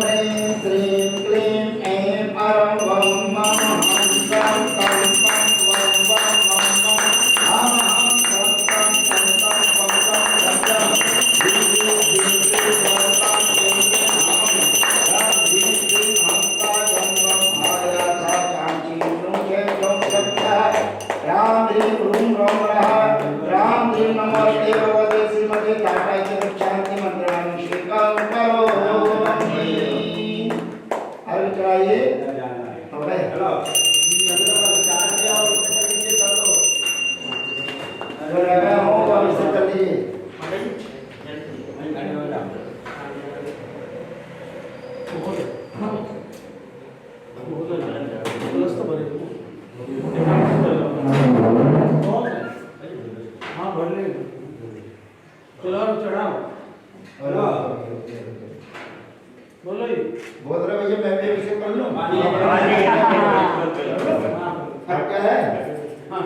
ह्रीं श्रीं क्लीं ऐं परं वं मम हं सं तं पं वं वं मं मं हं हं सं तं तं तं पं पं रं रं ह्रीं ह्रीं श्रीं श्रीं तं तं क्लीं क्लीं हं रं ह्रीं श्रीं हं सा जं वं हाया सा चाची नु चे जों सत्याय राम ह्रीं ह्रूं रों रः राम ह्रीं नमो देववते श्रीमते ताटाय च शांति मंत्राणि श्रीकां करोमि हर चलाइए हो गए हेलो जो लगा हो वो इसे कर लीजिए हाँ भर ले चलो चढ़ाओ हेलो बोलो बोल रहे भैया मैं भी इसे कर लूं अब क्या है हाँ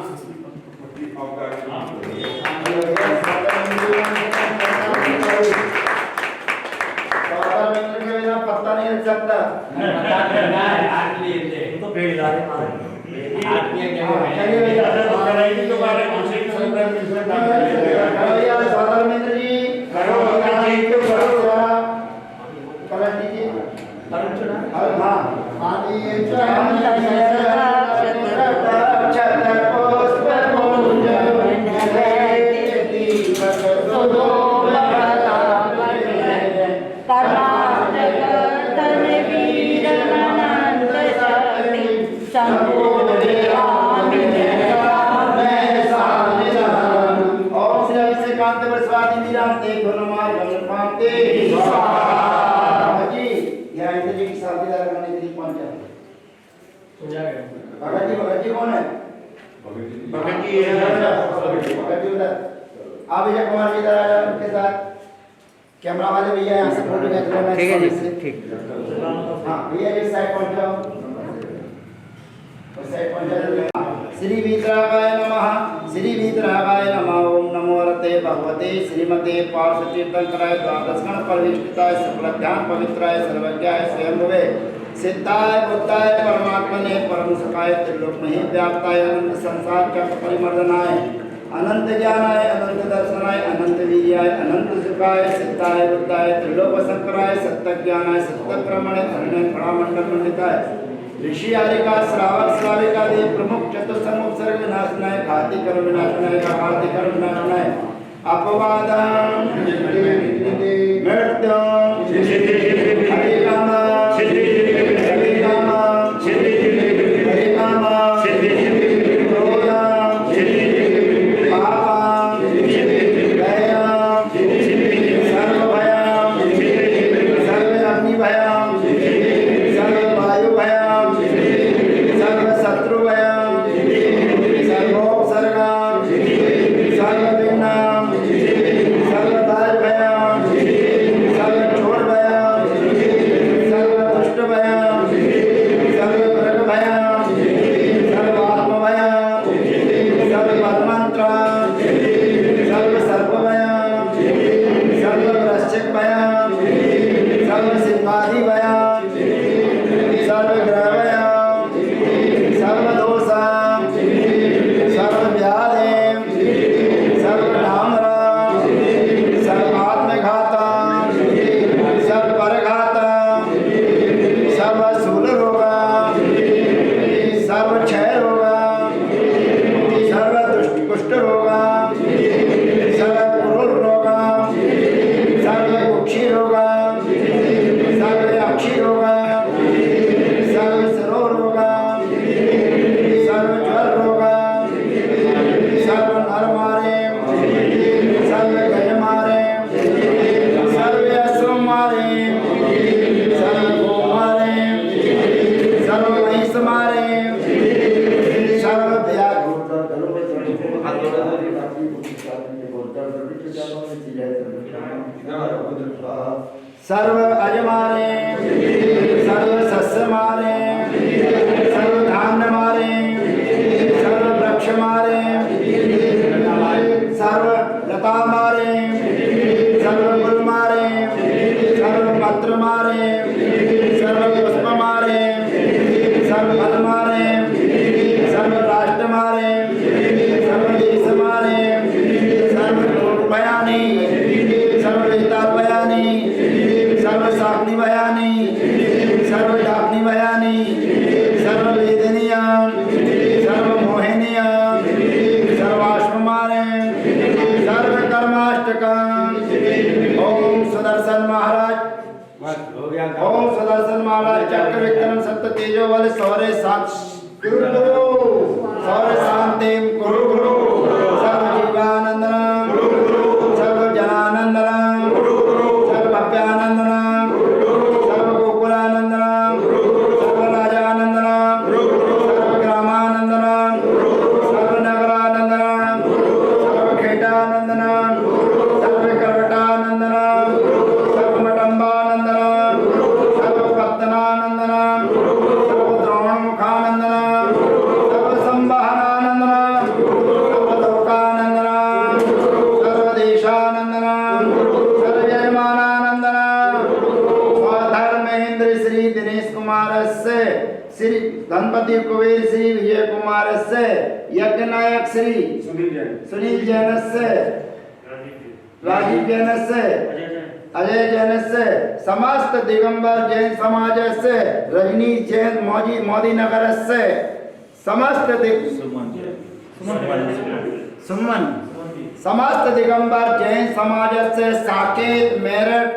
पत्ता नहीं रख सकता तो पेड़ ला रहे मारे चलिए भैया भैया साधारमेंद्र जी करो कलर दीजिए हाँ आदि भगत जी कौन है भगत जी आप भैया कुमार जी इधर आ जाओ उनके साथ कैमरा वाले भैया यहाँ से फोटो खींच लेना ठीक है जी ठीक हाँ भैया इस साइड पहुँच जाओ उस साइड पहुँच जाओ श्री वीतरागाय नमः श्री वीतरागाय नमः ओम नमो रते भगवते श्रीमते पार्श्वतीर्थंकराय द्वादशगण परिवेष्टिताय सकलज्ञान पवित्राय सर्वज्ञाय स्वयंभुवे सिद्धाय बुद्धाय परमात्मने परम सुखाय त्रिलोक मही व्याप्ताय अनंत संसार चक्र परिमर्दनाय अनंत ज्ञानाय अनंत दर्शनाय अनंत वीर्याय अनंत सुखाय सिद्धाय बुद्धाय त्रिलोक शंकराय सत्य ज्ञानाय सत्य क्रमणे धरणे फड़ामंडल मंडिताय ऋषि आरिका श्रावक श्राविका देव प्रमुख चतुर्सम उपसर्ग विनाशनाय घाति कर्म विनाशनाय घाति कर्म विनाशनाय अपवादं मृत्युं हरिकामा सर्व अजमारे सर्व सस्य मारे सर्व धान्य मारे सर्व वृक्ष मारे सर्व लता मारे सर्व फूल मारे सर्व पत्र मारे सर्ववाग्नि भयानि सर्वडाग्नि भयानि सर्ववेदनीयां सर्वमोहिनीयां सर्वाश्वमारे सर्वकर्माष्टकम्। ओम सुदर्शन महाराज हो गया ओम सुदर्शन महाराज चक्र विक्रम सत्य तेजो बल सौर्य सौर्य शांति गुरु गुरु सर्व जीवानंदनम सर्व जनानंदनम सर्व भव्यानंदनम सर्व गोकुलानंदनम सर्व राजानंदनम सर्व ग्रामानंदनम सर्व नगरानंदनम सर्व खेटानंदनम सर्व करवटानंदनम सर्व मटंबानंदनम सर्व पत्तनानंदनम सर्व द्रोणमुखानंदनम सर्व संवहनानंदनम सर्व लोकानंदनम सर्व देशानंदनम सर्व यजमानानंदनम। स्वधर्मेन्द्र श्री दिनेश कुमार से श्री गणपति कुबेर श्री विजय कुमार से यज्ञ नायक श्री सुनील जैन से राजीव जैन से अजय जैन से समस्त दिगंबर जैन समाज से रजनी जैन मोदी नगर से समस्त सुमन समस्त दिगंबर जैन समाज से साकेत मेरठ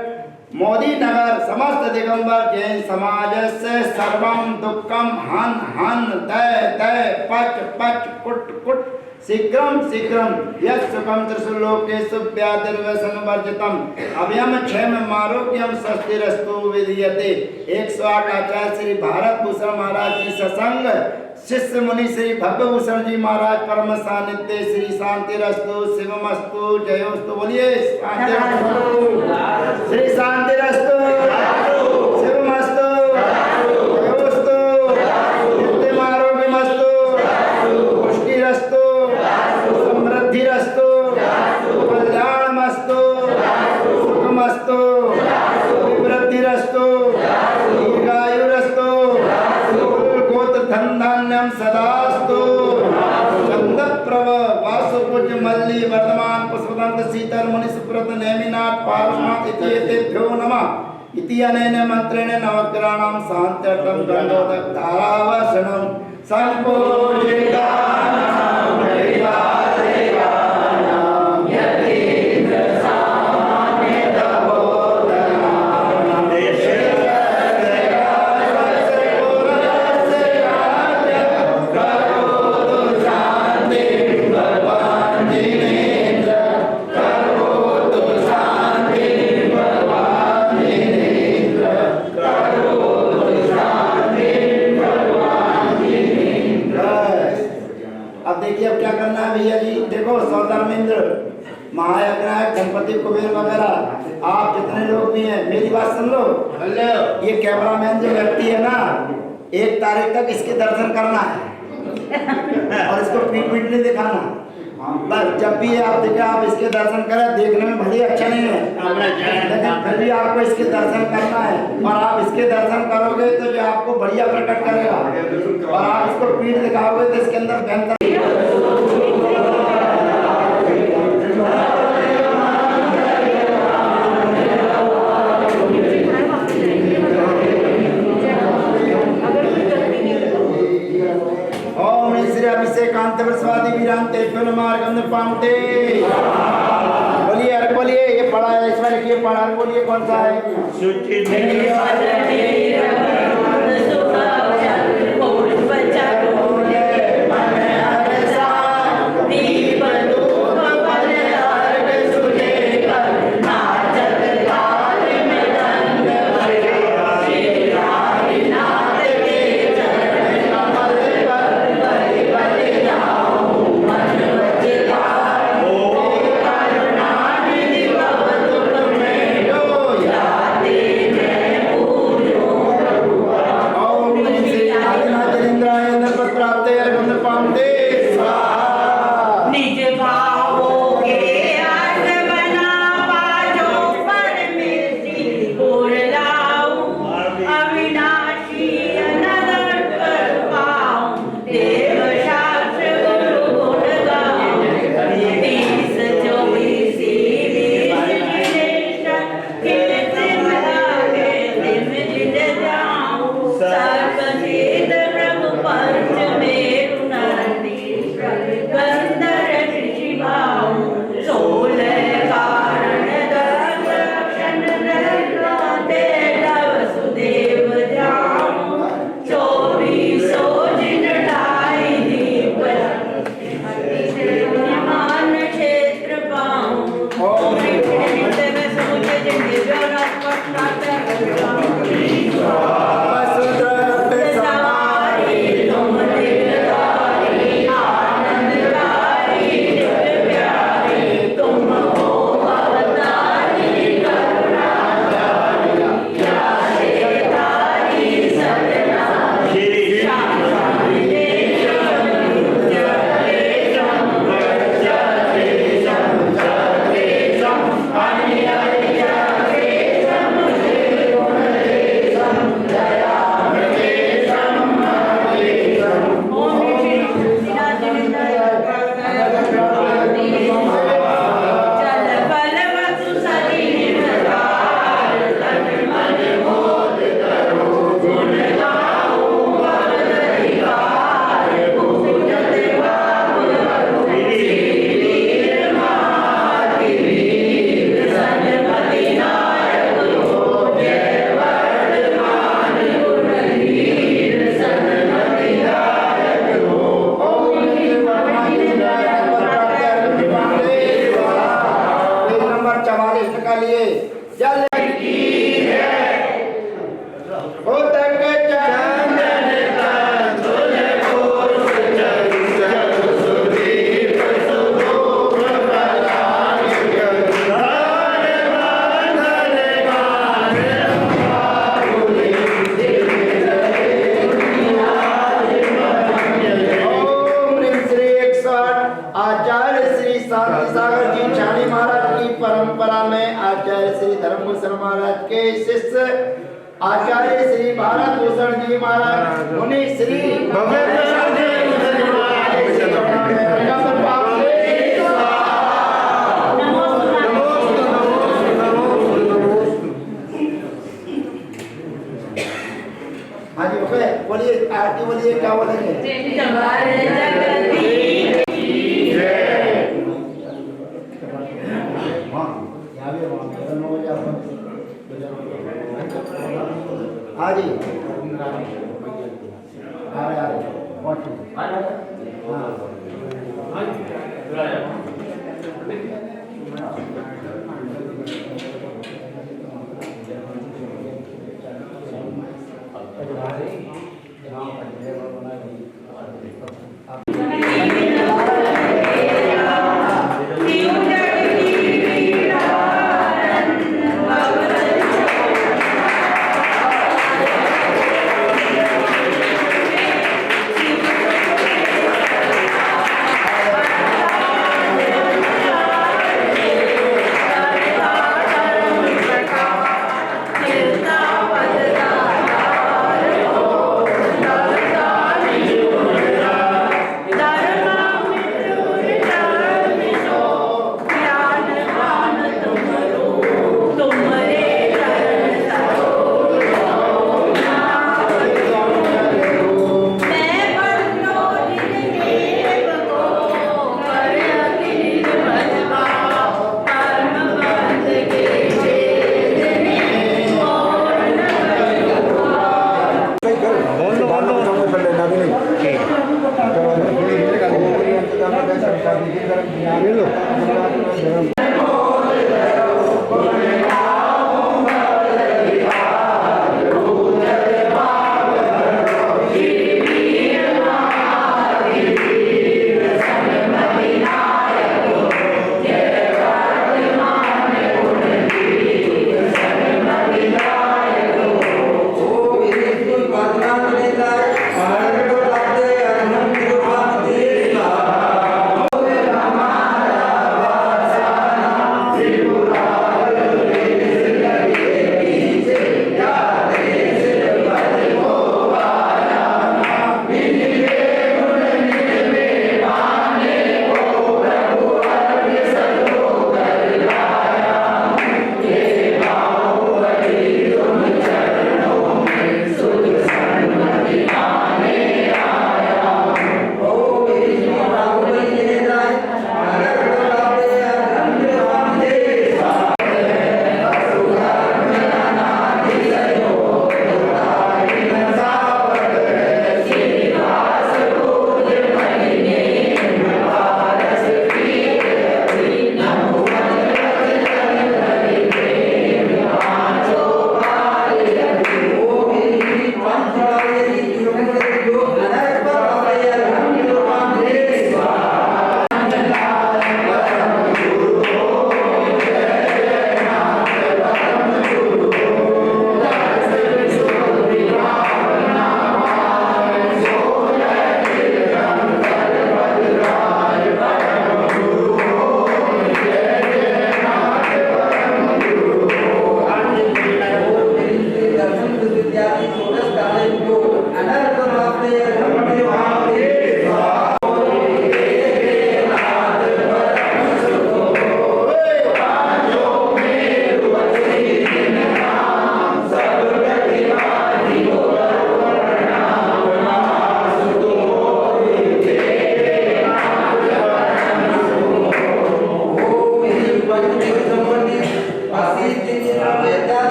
मोदी नगर समस्त दिगंबर जैन समाज से सर्वम दुक्कम हन हन दय दय पच पच कुट कुट शीघ्रम शीघ्रम यत् सुखम त्रिशूलोकेषु व्याधिर्व्यसनवर्जितम अभयम क्षेम आरोग्यम स्वस्तिरस्तु विधीयते। 108 आचार्य श्री भारत भूषण महाराज जी सत्संग शिष्य मुनि श्री भव्य भूषण जी महाराज परम सानिध्य श्री शांतिरस्तु शिवमस्तु जयोस्तु। बोलिए शांतिरस्तु श्री शांतिरस्तु शिवमस्तु जयोस्तु नित्यम आरोग्यमस्तु पुष्टिरस्तु समृद्धिरस्तु कल्याणमस्तु सुखमस्तु अभिवृद्धिरस्तु दीर्घायुरस्तु गोत्र धन धान्यम सदास्तु। चंद्रप्रभ वासुपूज्य मल्ली वर्धमान पुष्पदंत शीतल मुनि सुब्रत नेमिनाथ पारमात् इति एतेभ्यो नमः। इति अनेन मंत्रेण नवग्रहाणां शान्त्यर्थं गन्धोदक धारावर्षणं संपूजितानां दैवादेवानां यतीन्द्र सामान्यतबोधनां करोतु शान्तिं भगवान् जिनेन्द्र करोतु शान्तिं भगवान् जिनेन्द्र करोतु शान्तिं भगवान् जिनेन्द्र। अब देखिए अब क्या करना है भैया जी। देखो सौधर्मेंद्र महायज्ञ गणपति कुबेर वगैरह आप जितने लोग भी हैं मेरी बात सुन लो। ये कैमरामैन जो व्यक्ति है ना 1 तारीख तक इसके दर्शन करना है और इसको पीट पीट नहीं दिखाना। बस जब भी आप देखें आप इसके दर्शन करें। देखने में भले अच्छा नहीं है लेकिन फिर भी आपको इसके दर्शन करना है और आप इसके दर्शन करोगे तो जो आपको बढ़िया प्रकट करेगा और आप इसको पीठ दिखाओगे तो इसके अंदर बेहतर ओम श्री अभिषेकांत प्रसादी वीरांते फिर मार्गंध पांते। बोलिए अरे बोलिए ये पढ़ा है इसमें लिखिए पढ़ा बोलिए कौन सा है। आचार्य श्री भारत भूषण जी महाराज, मुनि श्री हाँ जी ओके, बोलिए आरती बोलिए, क्या बोलेंगे? हाँ जी आ रहे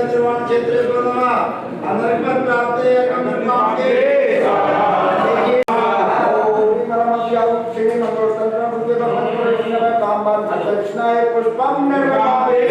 निर्वाण क्षेत्रे नमः अनर्पण प्राप्ते अमर प्राप्ते दक्षिणाय पुष्पम निर्मावे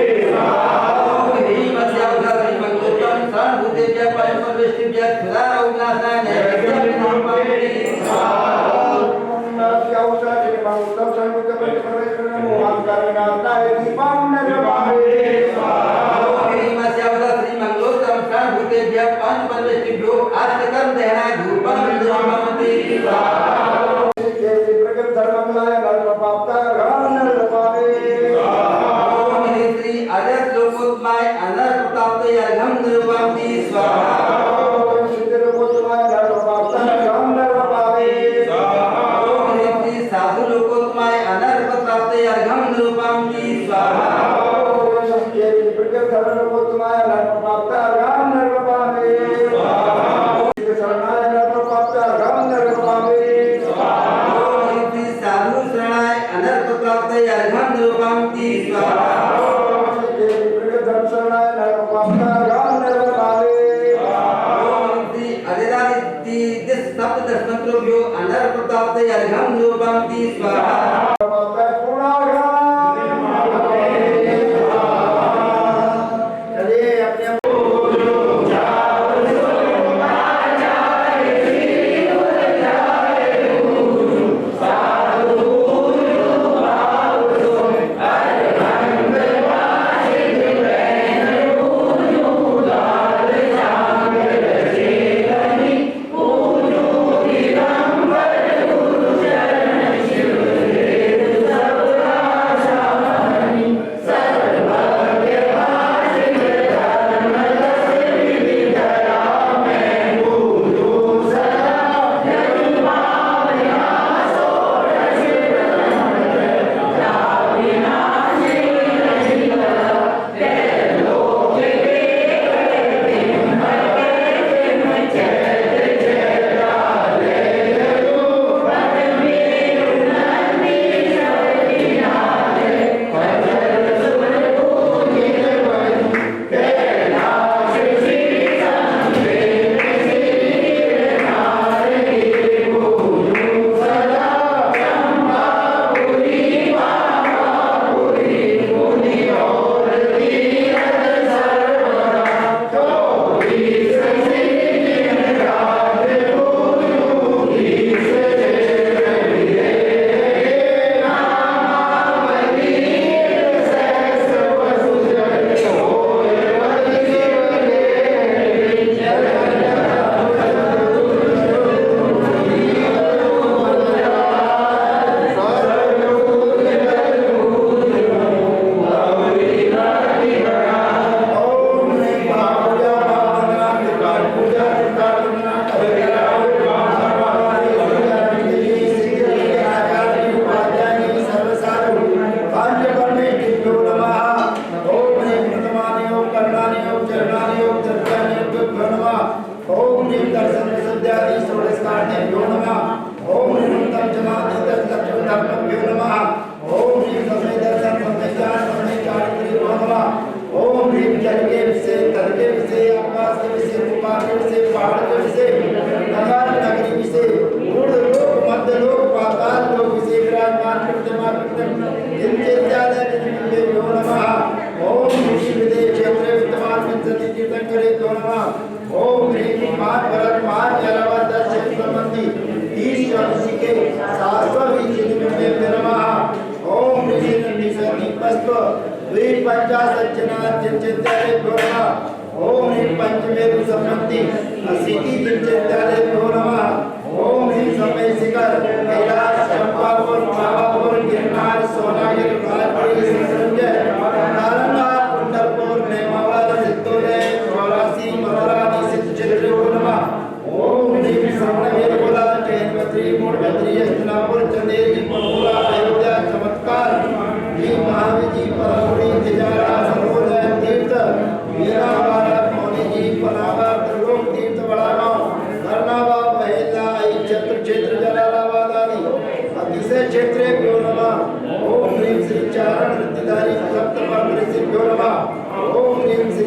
ओम ह्रीं श्री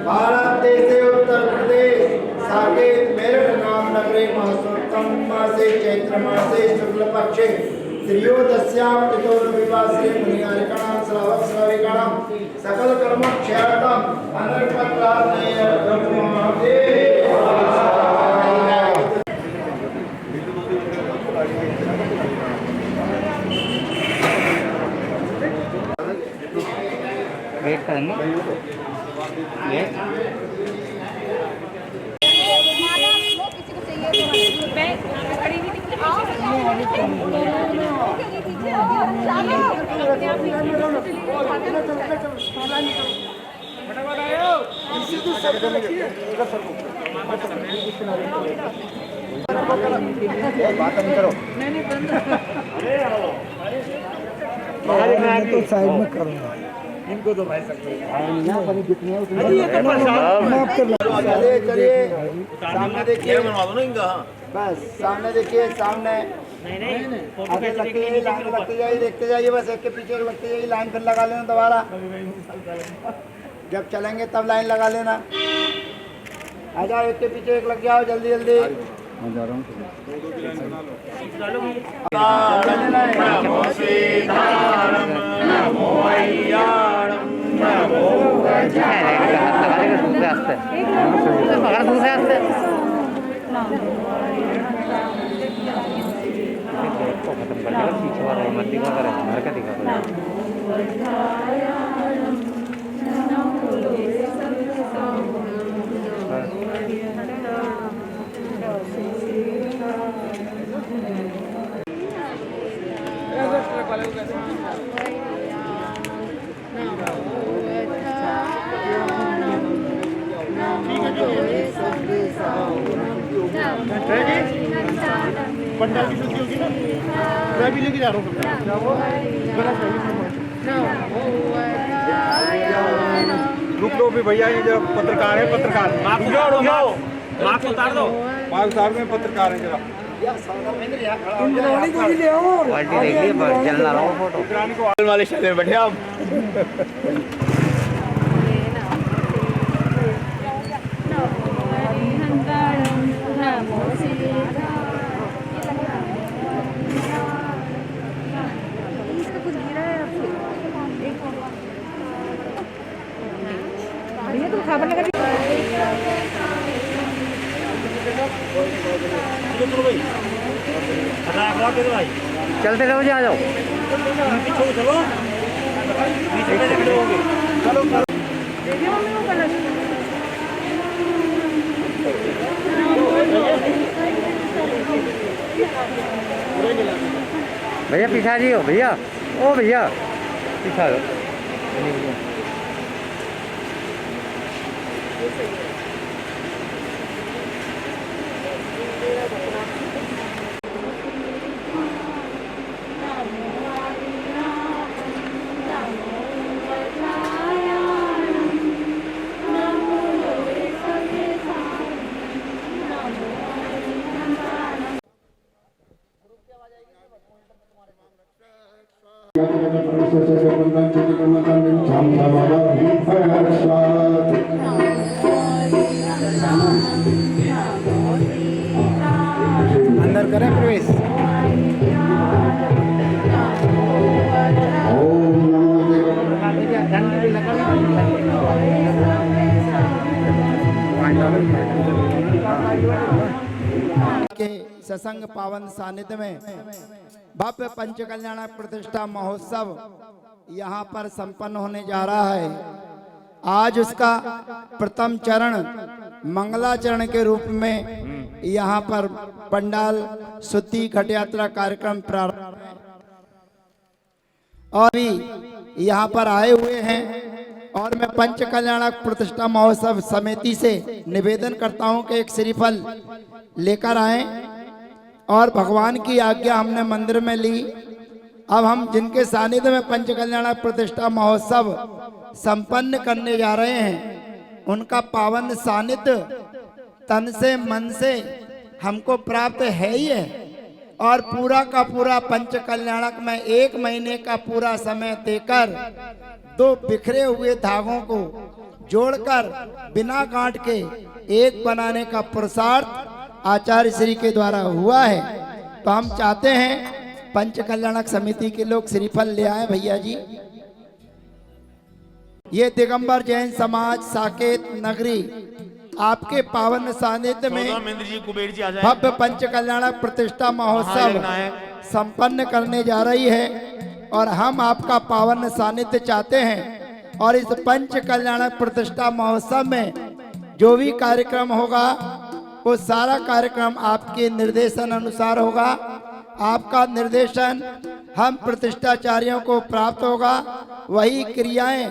भारत देशे उत्तर प्रदेश साकेत मेरठ नाम नगरे महसोत्तम मासे चैत्र मासे शुक्ल पक्षे त्रयोदश्यां तिथो रविवासरे मुनियारिकाणां श्रावक श्राविकाणां सकल कर्म क्षयार्थम अनर्पत्रार्थनेय ब्रह्मते वेट करेंगे ये किसी को चाहिए तो मैं खड़ी नहीं दिखती बात नहीं करो तो साइड में करूँगा इनको तो भाई सकते चलिए चलिए सामने देखिए बस सामने देखिए सामने आगे लगती जाइए लाइन लगती जाइए देखते जाइए बस एक के पीछे एक लगती जाइए लाइन फिर लगा लेना दोबारा जब चलेंगे तब लाइन लगा लेना आ जाओ एक के पीछे एक लग जाओ जल्दी जल्दी पंडाल की छुट्टी होगी ना मैं भी लेके जा रहा हूँ रुक लो भी भैया ये जो पत्रकार है पत्रकार मास्क उतार दो मास्क उतार में पत्रकार है जरा क्वालिटी देखिए चल रहा हो फोटो वाले शहर में बैठे आप चलते रहो जी आ जाओ भैया पीछा जी हो भैया ओ भैया पीछा हो अंदर करें प्रवेश के सत्संग पावन सानिध्य में भव्य पंच कल्याण प्रतिष्ठा महोत्सव यहाँ पर संपन्न होने जा रहा है। आज उसका प्रथम चरण मंगलाचरण के रूप में यहाँ पर पंडाल शुद्धि घट यात्रा कार्यक्रम प्रारंभ और भी यहाँ पर आए हुए हैं और मैं पंच कल्याण प्रतिष्ठा महोत्सव समिति से निवेदन करता हूँ कि एक श्रीफल लेकर आए और भगवान की आज्ञा हमने मंदिर में ली। अब हम जिनके सानिध्य में पंच कल्याण प्रतिष्ठा महोत्सव संपन्न करने जा रहे हैं उनका पावन सानिध्य तन से मन से हमको प्राप्त है ही है। और पूरा का पूरा पंच कल्याणक में 1 महीने का पूरा समय देकर 2 बिखरे हुए धागों को जोड़कर बिना गांठ के एक बनाने का पुरुषार्थ आचार्य श्री के द्वारा हुआ है। तो हम चाहते हैं पंच कल्याणक समिति के लोग श्रीफल ले आए भैया जी। ये दिगंबर जैन समाज साकेत नगरी आपके पावन सानिध्य में भव्य पंच कल्याणक प्रतिष्ठा महोत्सव संपन्न करने जा रही है और हम आपका पावन सानिध्य चाहते हैं। और इस पंच कल्याणक प्रतिष्ठा महोत्सव में जो भी कार्यक्रम होगा वो सारा कार्यक्रम आपके निर्देशन अनुसार होगा। आपका निर्देशन हम प्रतिष्ठाचार्यों को प्राप्त होगा, वही क्रियाएं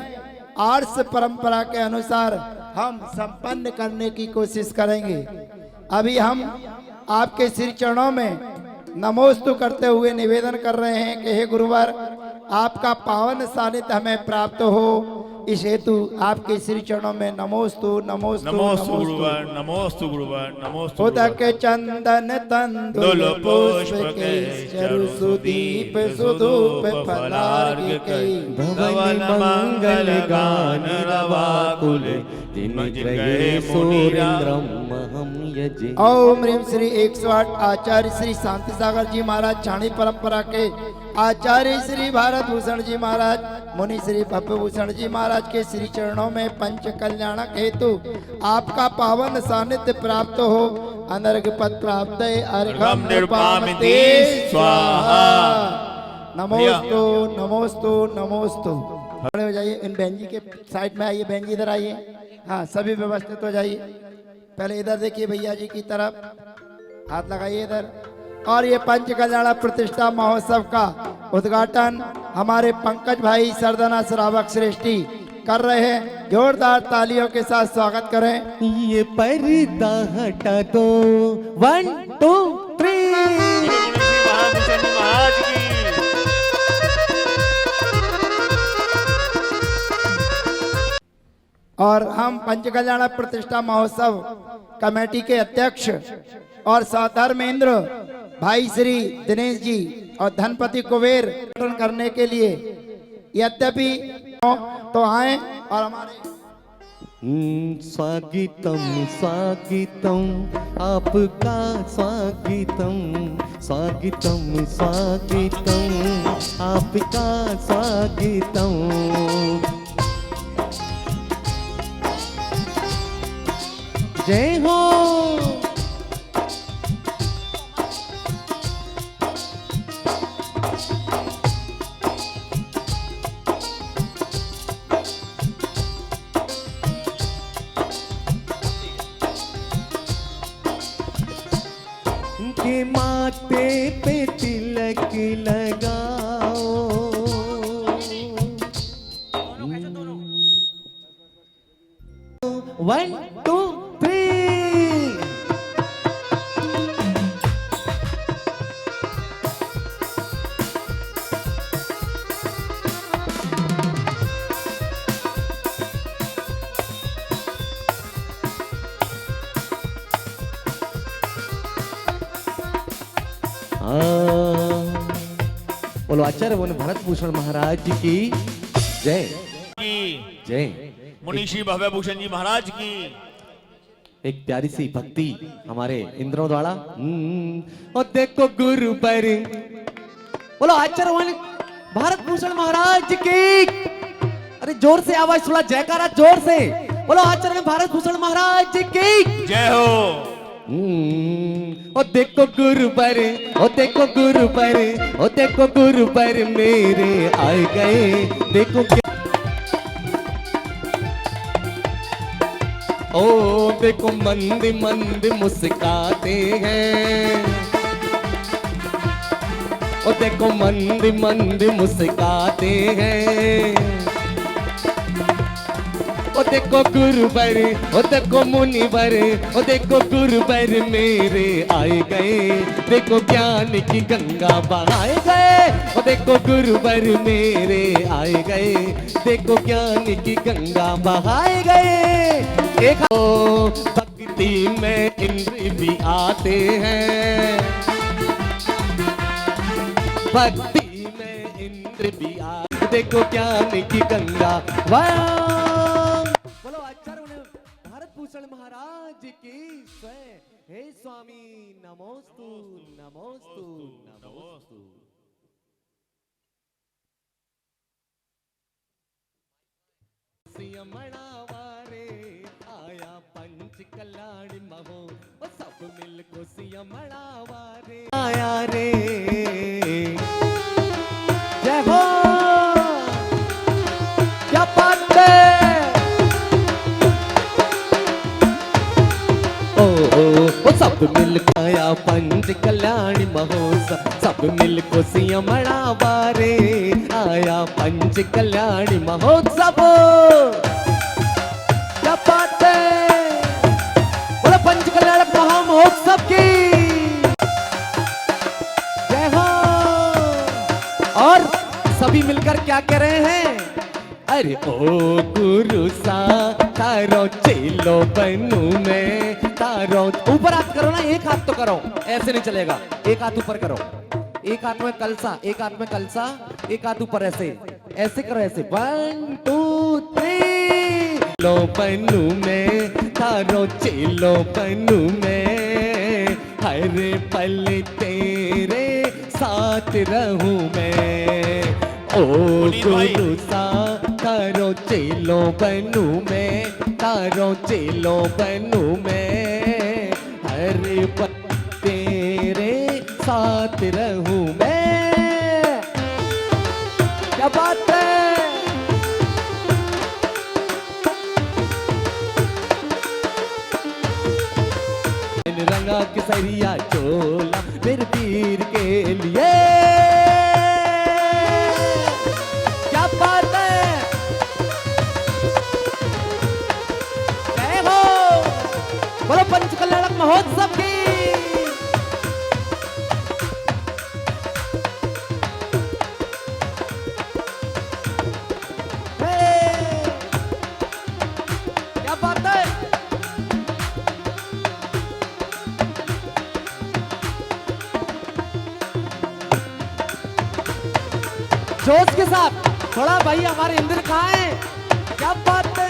आर्ष परंपरा के अनुसार हम संपन्न करने की कोशिश करेंगे। अभी हम आपके श्री चरणों में नमोस्तु करते हुए निवेदन कर रहे हैं कि हे गुरुवर आपका पावन सानिध्य हमें प्राप्त हो, इस हेतु आपके श्री चरणों में नमोस्तु नमोस्तु नमोस्तु गुरुवर, नमोस्तु गुरुवर, नमोस्तु उदक चंदन तंदुल पुष्प के चरु सुदीप सुधूप फलार्घ के धवन मंगल गान रवाकुल जिन गए सुरेंद्रम हम यजे। ओम ह्रीम श्री 108 आचार्य श्री शांति सागर जी महाराज छाणी परंपरा के आचार्य श्री भारत भूषण जी महाराज मुनि श्री भव्य भूषण जी महाराज के श्री चरणों में पंच कल्याणक हेतु आपका पावन सानिध्य प्राप्त हो। अनर्घ पद प्राप्त अर्घम निर्पामिते स्वाहा। नमोस्तु नमोस्तु नमोस्तु। खड़े हो जाइए, इन बहन जी के साइड में आइए, बहन जी इधर आइए। हाँ सभी व्यवस्थित हो जाइए। पहले इधर देखिए भैया जी की तरफ, हाथ लगाइए इधर। और ये पंच कल्याण प्रतिष्ठा महोत्सव का उद्घाटन हमारे पंकज भाई सरदना श्रावक श्रेष्ठी कर रहे हैं। जोरदार तालियों के साथ स्वागत करें। ये पर्दा हटा दो 1 2 3। महाराज की और हम पंच कल्याण प्रतिष्ठा महोत्सव कमेटी के अध्यक्ष और धर्मेंद्र भाई श्री दिनेश जी और धनपति कुबेर करने के लिए यद्यपि तो आए और हमारे स्वागतम स्वागतम आपका स्वागतम स्वागतम स्वागतम आपका स्वागतम। जय हो। के माथे पे तिलक लगाओ, 1 2 3। बोलो आचार्य बोले भरत भूषण महाराज जी की जय जय। मुनीषी भव्य भूषण जी महाराज की एक प्यारी सी भक्ति हमारे इंद्रों द्वारा। और देखो गुरु पर बोलो आचार्य बोले भारत भूषण महाराज जी की। अरे जोर से आवाज सुना, जयकारा जोर से बोलो आचार्य भारत भूषण महाराज जी की जय हो। ओ देखो गुरु पर, ओ देखो गुरु पर, ओ देखो गुरु पर मेरे आए गए। देखो ओ देखो मंद मंद मुस्काते हैं, ओ देखो मंद मंद मुस्काते हैं। ओ देखो गुरुवर, ओ देखो मुनिवर, ओ देखो गुरुवर मेरे आए गए। देखो ज्ञान की गंगा बहाए गए, ओ देखो गुरुवर मेरे आए गए। देखो ज्ञान की गंगा बहाए गए। एक भक्ति में इंद्र भी आते हैं, भक्ति में इंद्र भी आ देखो ज्ञान की गंगा वाया। बोलो आचार्य भारत भूषण महाराज की स्वयं। हे स्वामी नमोस्तु नमोस्तु नमोस्तु। सियमणावारे आया पंच कल्याणी महो वो सब मिल को सियमणावारे आया रे। जय हो क्या बात है। ओ सब मिल आया पंच कल्याणी महोत्सव सब मिल को सियमणावारे आया पंच कल्याणी महोत्सव। क्या बात है। बोलो पंच कल्याणक महामहोत्सव की जय हो। और सभी मिलकर क्या कह रहे हैं। अरे ओ गुरु सा तारो चेलो बनू मैं तारो। ऊपर हाथ करो ना, एक हाथ तो करो, ऐसे नहीं चलेगा। एक हाथ ऊपर करो, एक हाथ में कलसा, एक हाथ में कलसा, एक हाथ ऊपर ऐसे ऐसे करो ऐसे 1 2 3। लो बनू मैं तारो चेलो बनू मैं हर पल तेरे साथ रहूं मैं। ओ गुरु सा तारो चेलो बनू मैं तारो चेलो बनू मैं हर पल तेरे साथ रहूं मैं। क्या बात है। रंगा केसरिया चोला मेरे पीर के लिए। क्या बात है। जय हो। बोलो पंच कल्याणक महोत्सव की। क्या बात है। जोश के साथ थोड़ा भाई हमारे इंद्र कहाँ है। क्या बात है।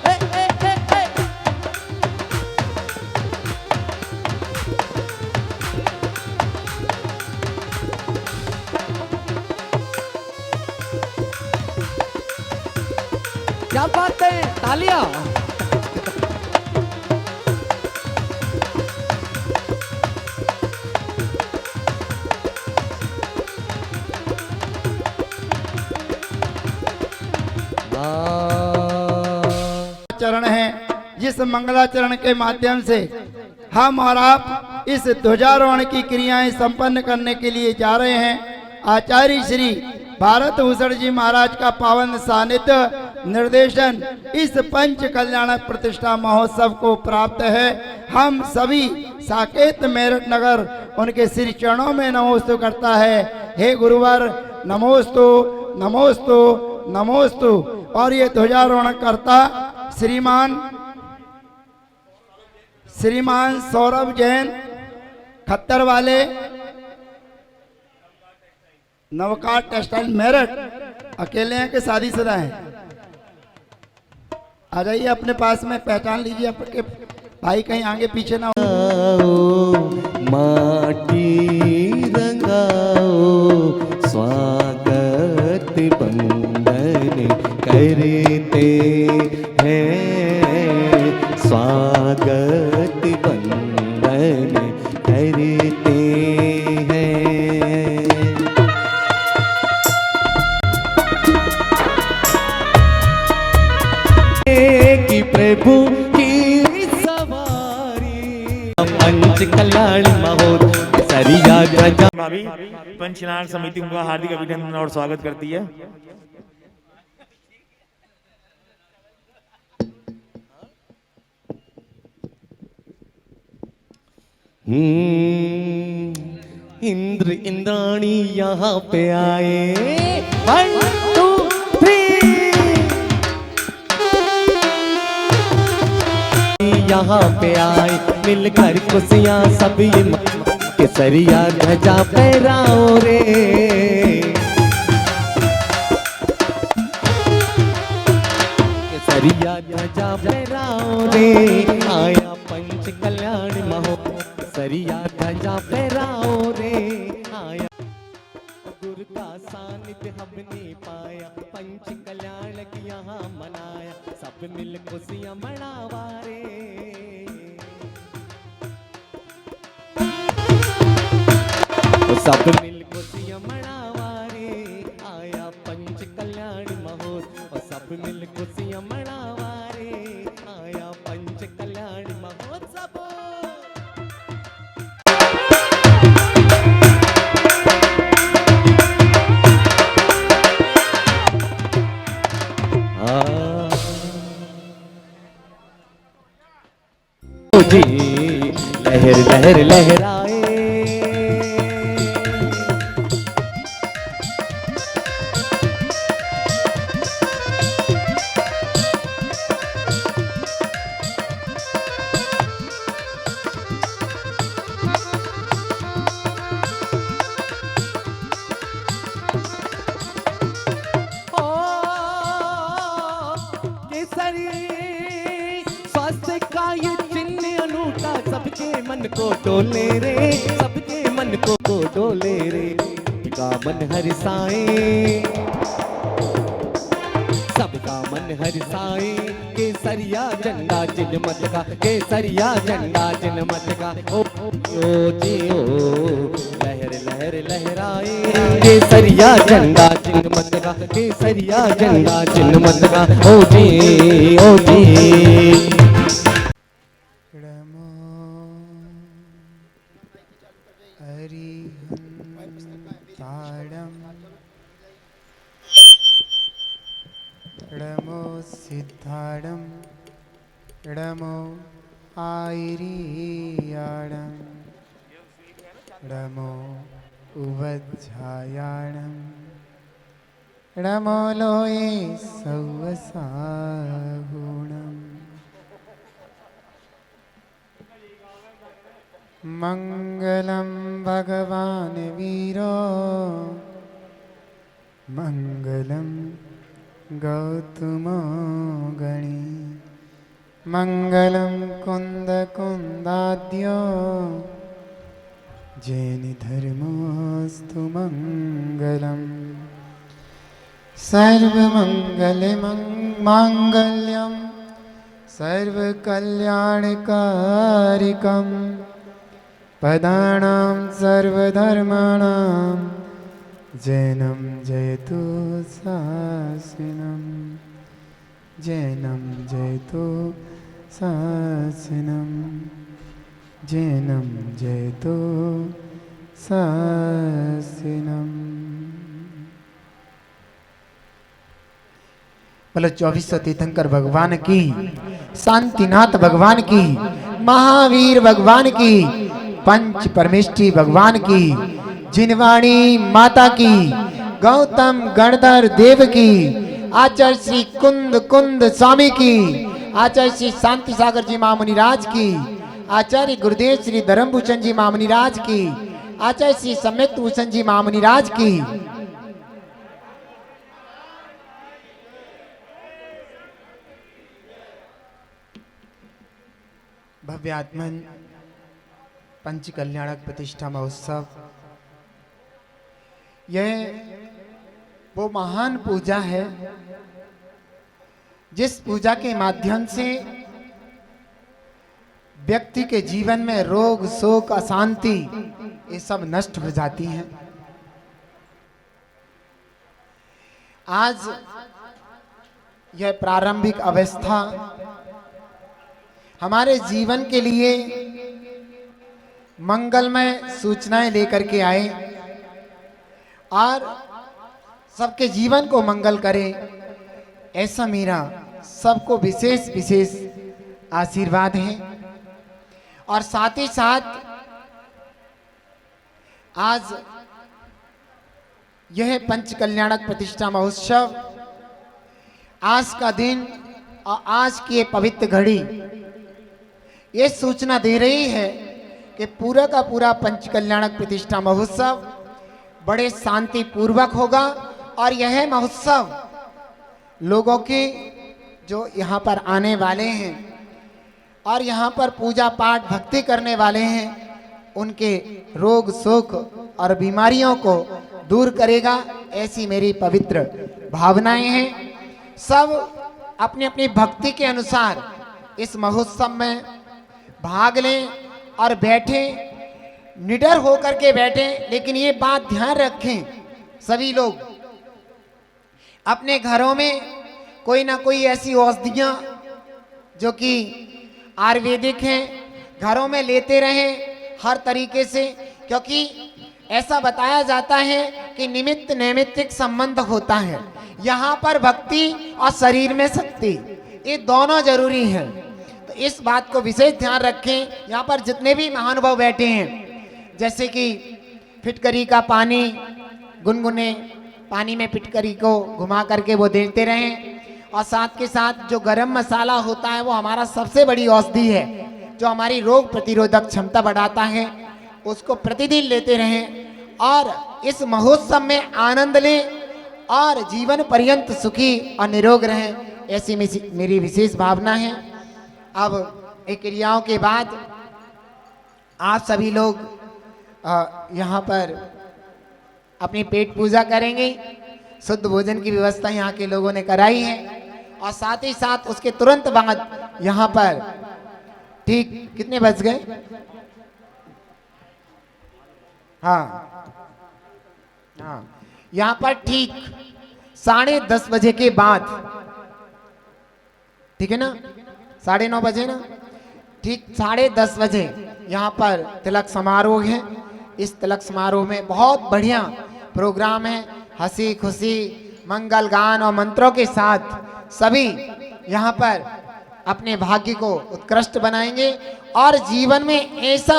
ए, ए, ए, ए। क्या बात है। तालियां। चरण है जिस मंगलाचरण के माध्यम से हम और आप इस ध्वजारोहण की क्रियाएं संपन्न करने के लिए जा रहे हैं। आचार्य श्री भारत भूषण जी महाराज का पावन सानिध्य निर्देशन इस पंच कल्याणक प्रतिष्ठा महोत्सव को प्राप्त है। हम सभी साकेत मेरठ नगर उनके श्री चरणों में नमोस्तु करता है। हे गुरुवर नमोस्तु नमोस्तु नमोस्तु। और ये ध्वजारोहण करता श्रीमान सौरभ जैन खत्तर वाले नवकार टेक्सटाइल मेरठ। अकेले हैं कि शादीशुदा हैं। आ जाइए अपने पास में पहचान लीजिए आपके भाई कहीं आगे पीछे ना हो। माटी रंगाओ स्वागत बंदन करते हैं स्वागत बंदन करते हैं। कि प्रभु की सवारी पंच कल्याण महोत्सव सरिया गजा। भाभी पंचनाथ समिति उनका हार्दिक अभिनंदन और स्वागत करती है। इंद्र इंद्राणी यहाँ पे आए 1 2 3। यहाँ पे आए मिलकर खुशियाँ सब ये केसरिया ध्वजा फहराओ रे, केसरिया ध्वजा फहराओ रे, आया पंच कल्याण महोत्सव, केसरिया ध्वजा फहराओ रे, आया गुरु का सानिध्य हमने पाया, पंच कल्याण की यहाँ मनाया, सब मिल खुशियाँ मनावा रे, सब मिल खुशियाँ मनावा रे, आया पंच कल्याण महोत्सव, सब मिल खुशियाँ मनावा रे, आया पंच कल्याण महोत्सव। जी लहर लहर लहराए, स्वास्थ्य का ये चिन्ह अनूठा, सबके मन को डोले रे, सबके मन को डोले रे, सबका मन हर्षाए, सबका मन हर्षाए, केसरिया झंडा जिनमत का, केसरिया झंडा जिनमत का, ओ जी ओ लहर लहर लहराए, केसरिया झंडा जिनमत का, केसरिया झंडा जिनमत का, ओ जी ओ जी। णमो सिद्धाणं णमो आयरीयाणं णमो उवज्झायाणं णमो लोये सौवसाहुणम् मङ्गलं भगवान् वीरो मङ्गलं गौतमो गणी मङ्गलं कुन्दकुन्दाद्यो जैनधर्मोऽस्तु मङ्गलम् सर्वमङ्गलमाङ्गल्यं सर्वकल्याणकारिकं पदानां सर्वधर्माणां जैनं जयतु शासनं जैनं जयतु शासनं जैनं जयतु शासनं। बोलो 2400 तीर्थंकर भगवान की, शांतिनाथ भगवान की, महावीर भगवान की, पंच परमेष्ठी भगवान की, जिनवाणी माता की, गौतम गणधर देव की, आचार्य श्री कुंद स्वामी की, आचार्य श्री शांति सागर जी महामुनिराज की, आचार्य गुरुदेव श्री धर्मभूषण जी महामुनिराज की, आचार्य श्री सम्यक भूषण जी महामुनिराज की, भव्य आत्मन पंच कल्याणक प्रतिष्ठा महोत्सव, यह वो महान पूजा है जिस पूजा के माध्यम से व्यक्ति के जीवन में रोग शोक अशांति ये सब नष्ट हो जाती हैं। आज यह प्रारंभिक अवस्था हमारे जीवन के लिए मंगलमय सूचनाएं लेकर के आए और सबके जीवन को मंगल करे, ऐसा मेरा सबको विशेष विशेष आशीर्वाद है। और साथ ही साथ आज यह पंच कल्याणक प्रतिष्ठा महोत्सव, आज का दिन और आज की ये पवित्र घड़ी ये सूचना दे रही है कि पूरा का पूरा पंच कल्याणक प्रतिष्ठा महोत्सव बड़े शांति पूर्वक होगा और यह महोत्सव लोगों की जो यहाँ पर आने वाले हैं और यहाँ पर पूजा पाठ भक्ति करने वाले हैं उनके रोग शोक और बीमारियों को दूर करेगा, ऐसी मेरी पवित्र भावनाएं हैं। सब अपनी अपनी भक्ति के अनुसार इस महोत्सव में भाग लें और बैठें, निडर होकर के बैठें। लेकिन ये बात ध्यान रखें, सभी लोग अपने घरों में कोई ना कोई ऐसी औषधियाँ जो कि आयुर्वेदिक हैं घरों में लेते रहें हर तरीके से, क्योंकि ऐसा बताया जाता है कि निमित्त नैमित्तिक संबंध होता है। यहाँ पर भक्ति और शरीर में शक्ति, ये दोनों जरूरी हैं। तो इस बात को विशेष ध्यान रखें। यहाँ पर जितने भी महानुभाव बैठे हैं, जैसे कि फिटकरी का पानी, गुनगुने पानी में फिटकरी को घुमा करके वो देते रहें, और साथ के साथ जो गरम मसाला होता है वो हमारा सबसे बड़ी औषधि है, जो हमारी रोग प्रतिरोधक क्षमता बढ़ाता है, उसको प्रतिदिन लेते रहें और इस महोत्सव में आनंद लें और जीवन पर्यंत सुखी और निरोग रहें, ऐसी मेरी विशेष भावना है। अब एक क्रियाओं के बाद आप सभी लोग यहाँ पर अपनी पेट पूजा करेंगे। शुद्ध भोजन की व्यवस्था यहाँ के लोगों ने कराई है और साथ ही साथ उसके तुरंत बाद यहाँ पर ठीक कितने बज गए? हाँ, यहाँ पर ठीक 10:30 बजे के बाद, ठीक है ना, 9:30 बजे ना, ठीक 10:30 बजे यहाँ पर तिलक समारोह है। इस तिलक समारोह में बहुत बढ़िया प्रोग्राम है, हंसी खुशी मंगल गान और मंत्रों के साथ सभी यहाँ पर अपने भाग्य को उत्कृष्ट बनाएंगे और जीवन में ऐसा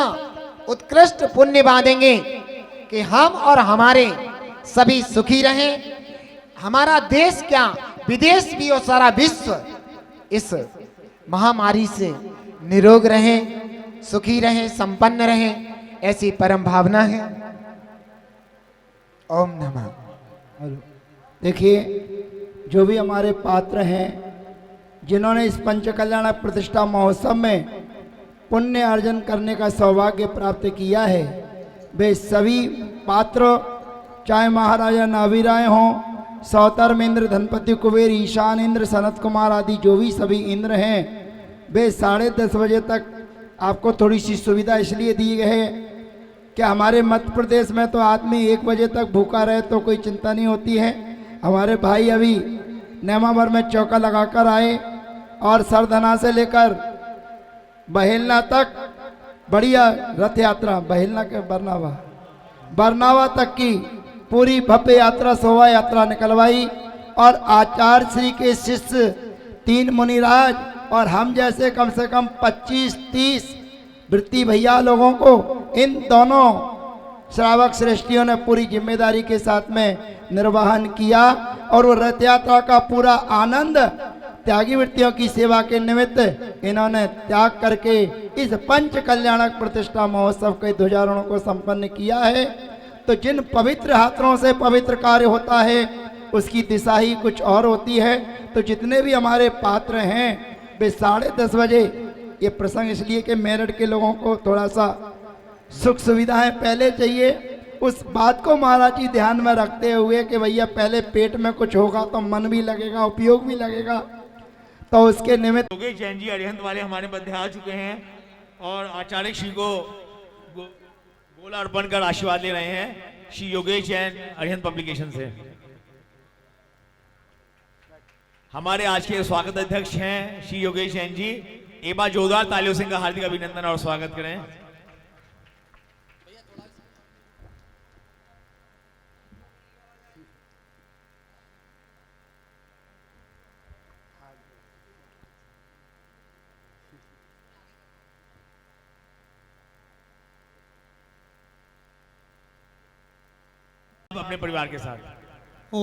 उत्कृष्ट पुण्य बांधेंगे कि हम और हमारे सभी सुखी रहें। हमारा देश क्या, विदेश भी और सारा विश्व इस महामारी से निरोग रहे, सुखी रहे, संपन्न रहे, ऐसी परम भावना है। ओम नमः। देखिए, जो भी हमारे पात्र हैं जिन्होंने इस पंच कल्याण प्रतिष्ठा महोत्सव में पुण्य अर्जन करने का सौभाग्य प्राप्त किया है, वे सभी पात्र, चाहे महाराजा नाभिराय हों, सौतर्म इंद्र, धनपति कुबेर, ईशान इंद्र, सनत कुमार आदि जो भी सभी इंद्र हैं, वे 10:30 बजे तक आपको थोड़ी सी सुविधा इसलिए दी है कि हमारे मध्य प्रदेश में तो आदमी 1 बजे तक भूखा रहे तो कोई चिंता नहीं होती है। हमारे भाई अभी नेमावर में चौका लगाकर आए और सरधना से लेकर बहेलना तक बढ़िया रथ यात्रा, बहेलना के बरनावा तक की पूरी भव्य यात्रा, शोभा यात्रा निकलवाई और आचार्य श्री के शिष्य 3 मुनिराज और हम जैसे कम से कम 25-30 वृत्ति भैया लोगों को इन दोनों श्रावक श्रेष्ठियों ने पूरी जिम्मेदारी के साथ में निर्वहन किया और वो रथ यात्रा का पूरा आनंद त्यागी वृत्तियों की सेवा के निमित्त इन्होंने त्याग करके इस पंच कल्याणक प्रतिष्ठा महोत्सव के ध्वजारोहण को संपन्न किया है। तो जिन पवित्र हाथों से पवित्र कार्य होता है उसकी दिशा ही कुछ और होती है। तो जितने भी हमारे पात्र हैं वे 10:30 बजे, ये प्रसंग इसलिए कि मेरठ के लोगों को थोड़ा सा सुख सुविधाएं पहले चाहिए, उस बात को महाराज जी ध्यान में रखते हुए कि भैया पहले पेट में कुछ होगा तो मन भी लगेगा, उपयोग भी लगेगा, तो उसके निमित्त योगेश जैन जी अरिहंत वाले हमारे मध्य आ चुके हैं और आचार्य श्री को गोला अर्पण कर आशीर्वाद ले रहे हैं। श्री योगेश जैन अरिहंत पब्लिकेशन से हमारे आज के स्वागत अध्यक्ष हैं श्री योगेश जैन जी। एक बार जोरदार तालियों से इनका हार्दिक अभिनंदन और स्वागत करें। अपने परिवार के साथ ओ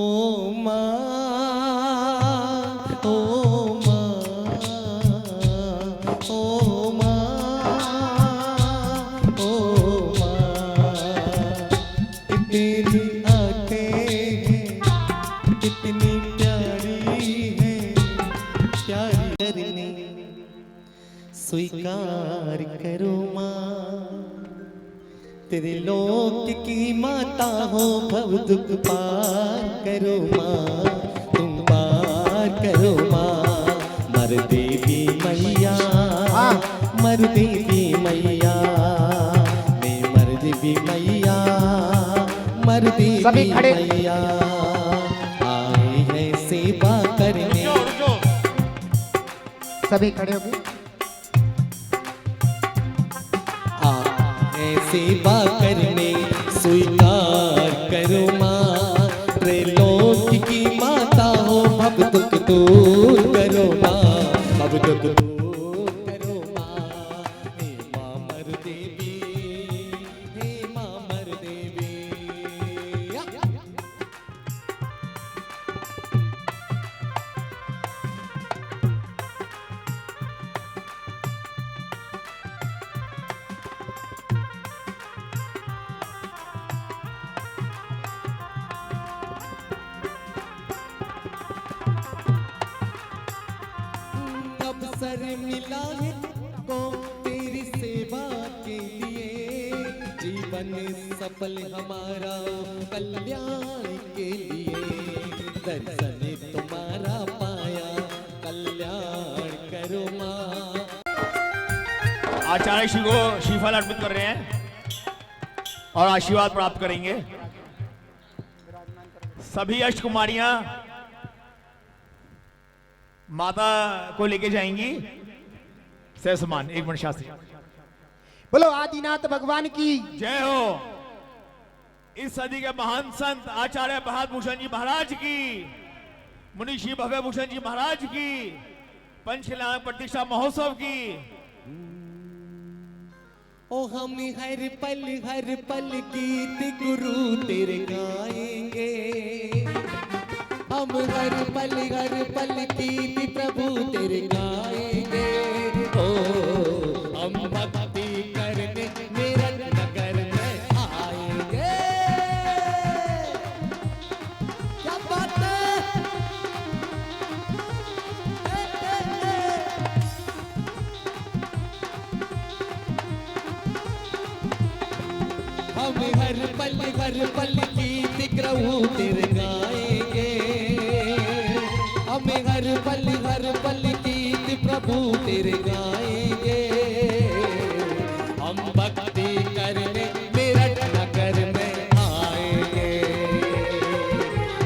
माँ, ओ माँ, ओ माँ, ओ त्रिलोक की माता हो भव दुख पार करो माँ, तुम पार करो माँ। मर देवी मैया, मर देवी मैया, मैं मर देवी मैया, मर देवी सभी खड़े। मैया। आए हैं सेवा करने। सभी खड़े हो गए। सेवा करने स्वीकार करो माँ, त्रिलोक की माता हो भव दुख दूर करो माँ, भव दुख दूर करो माँ। हे माँ मर देवी, हे माँ मर देवी। अवसर मिला है को तेरी सेवा के लिए, जीवन सफल हमारा कल्याण के लिए, दर्शन तुम्हारा पाया कल्याण करो माँ। आचार्य श्री को श्रीफल अर्पित कर रहे हैं और आशीर्वाद प्राप्त करेंगे। सभी अष्ट कुमारियां माता को लेके जाएंगी से समान। एक मिनट शास्त्री। बोलो आदिनाथ भगवान की जय हो। इस सदी के महान संत आचार्य प्रभात भूषण जी महाराज की, मुनिषी भव्य भूषण जी महाराज की, पंचकल्याण प्रतिष्ठा महोत्सव की। ओ हम हर पल गीत गुरु तेरे गाएंगे, हम हर पल गीत प्रभु तेरे गाएंगे। ओ हम भक्ति करने मेरा नगर में आएंगे। क्या बात है। हम हर पल गीत प्रभु तेरे गाएंगे, हमें हर पल गीत प्रभु तेरे गाएंगे। हम भक्ति करने मेरठ नगर में आएंगे,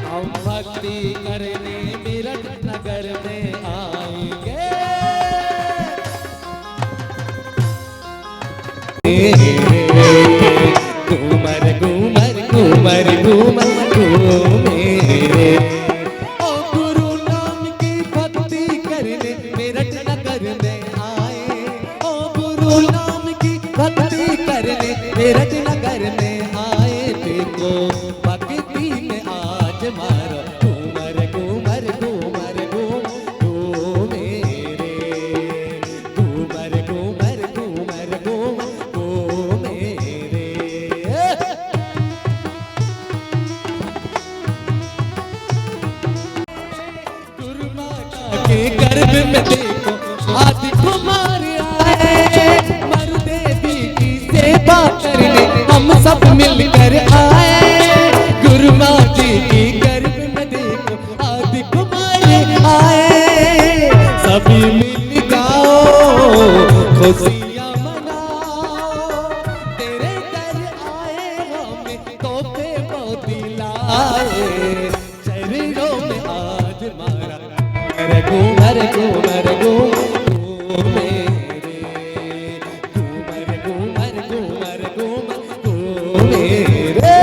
हम भक्ति करने मेरठ नगर में आएंगे। घूमर घूमर घूमर घूमर घूमेरे, ओ गुरु नाम की भक्ति करने मेरठ नगर में आए, ओ गुरु नाम की भक्ति करने मेरठ नगर में आए। देखो भक्ति में आज मारो घूमर घूमर घूमर घूमेरे, घूमर घूमर घूमर घूमेरे। के गर्भ में देखो आदि कुमार आए, मर देवी की सेवा करने हम सब मिलकर आए। गुरु माँ जी की गर्भ में देखो आदि कुमार आए, सभी मिल गाओ खुशियाँ मनाओ। तेरे घर आए हमें तोहफे बहुत दिलाए, चरणों में आज मारा घूमर घूमर घूमेरे, घूमर घूमर घूमर घूमेरे।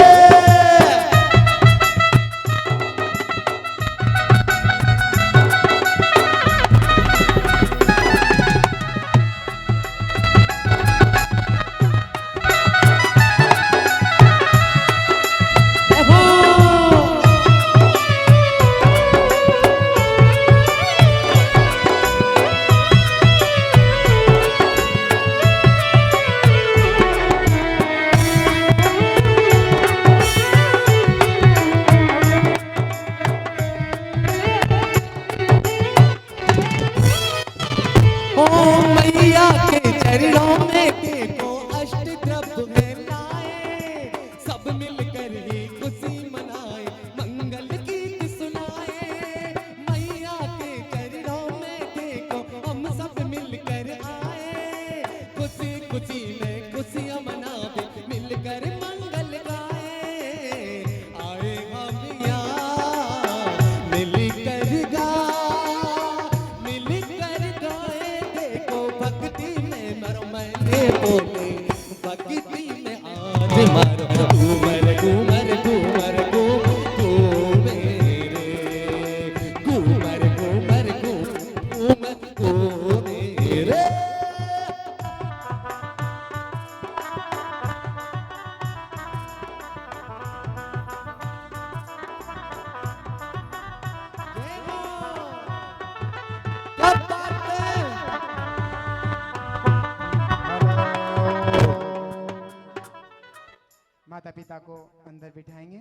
पिता को अंदर बिठाएंगे,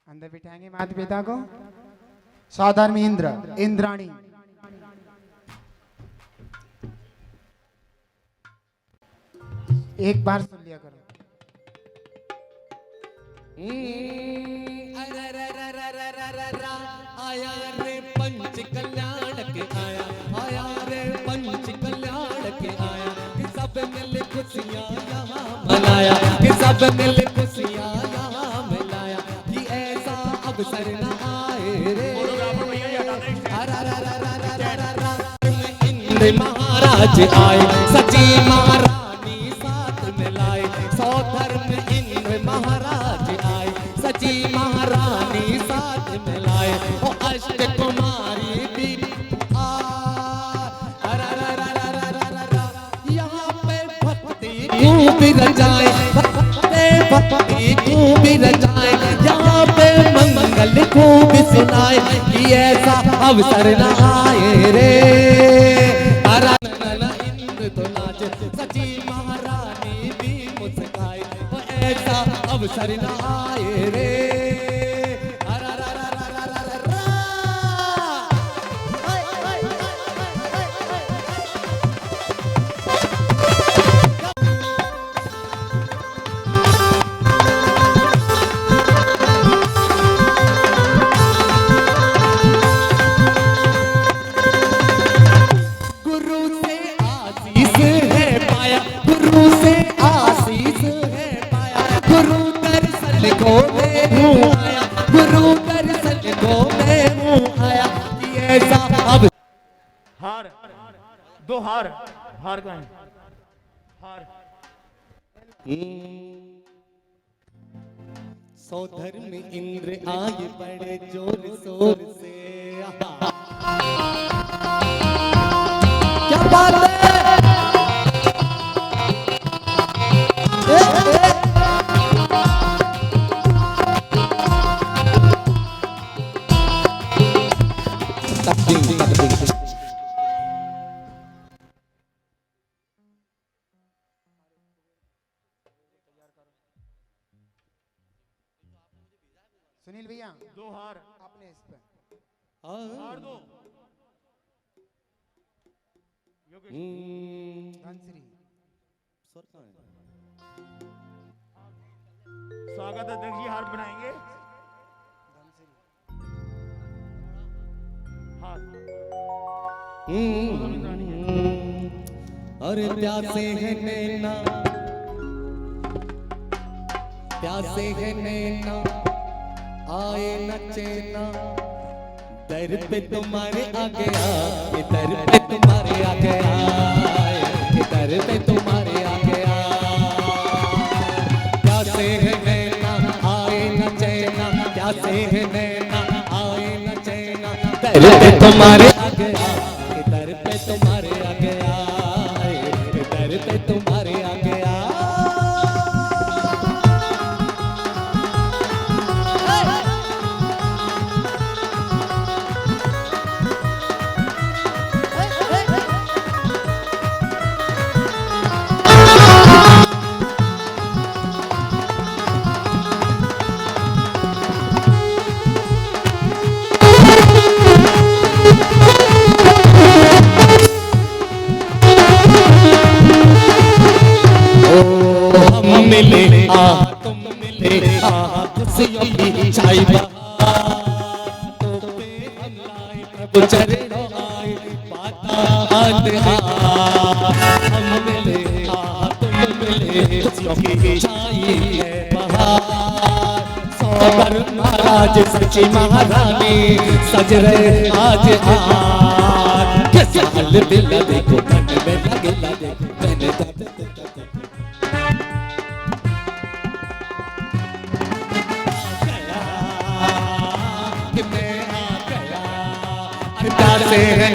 अंदर बिठाएंगे माता पिता को। सौधर्म इंद्र, इंद्राणी। एक बार सुन लिया करो। आया रे पंच कल्याण के आया, आया रे पंच कल्याण के आया, कि सब मिल खुशियाँ यहाँ मनाया, कि सब मिल खुशियाँ यहाँ मिलाया, कि ऐसा अवसर न आए रे। इंद्र महाराज आए, सची महारानी साथ मिलाए, सौधर्म इंद्र महाराज आए, सची महारानी साथ मिलाए, ओ अष्ट कुमारी भी यहाँ पे भक्ति खूब रचाए, भक्ति खूब रचाए, यहाँ पे मंगल खूब सुनाए, कि ऐसा अवसर न आए रे। इंद्र तो नाच, सची महारानी भी मुस्काए, वो ऐसा अवसर न आए रे। हार दो, हार हार का है हार। सौधर्म इंद्र आए बड़े जोर शोर से, क्या बात है। सुनील भैया दो हार आपने इस पे हार दो। धनश्री स्वागत अध्यक्ष जी हार बनाएंगे। हार अरे प्यासे है नैना, प्यासे है नैना, आए न चैना, दर पे तुम्हारे आ गया, दर पे तुम्हारे आ गया, दर पे तुम्हारे आ गया। प्यासे है नैना, आए न चैना, प्यासे है नैना, आए न चैना, दर पे तुम्हारे आ गया, दर पे तुम्हारे आ गया, दर पे तुम्हारे आ गया। मिले तुम मिले खुशियों की छाई तो पे हम लाए प्रभु चरणों आए बात हम मिले तुम मिले खुशियों की छाई है बहार। सौगर महाराज सची महारानी सज रहे आज हार, कैसा हल दिल देखो मन में लगे लगे मैंने प्यासे है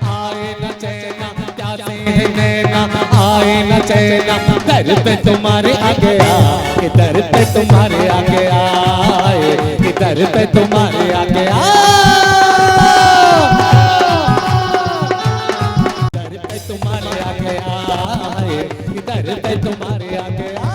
आए न चैना, प्यासे है नैना, आए न चैना, दर पे तुम्हारे आ गया, दर पे तुम्हारे आ गया, दर पे तुम्हारे आ गया, दर पे तुम्हारे आ गया, दर पे तुम्हारे आ गया।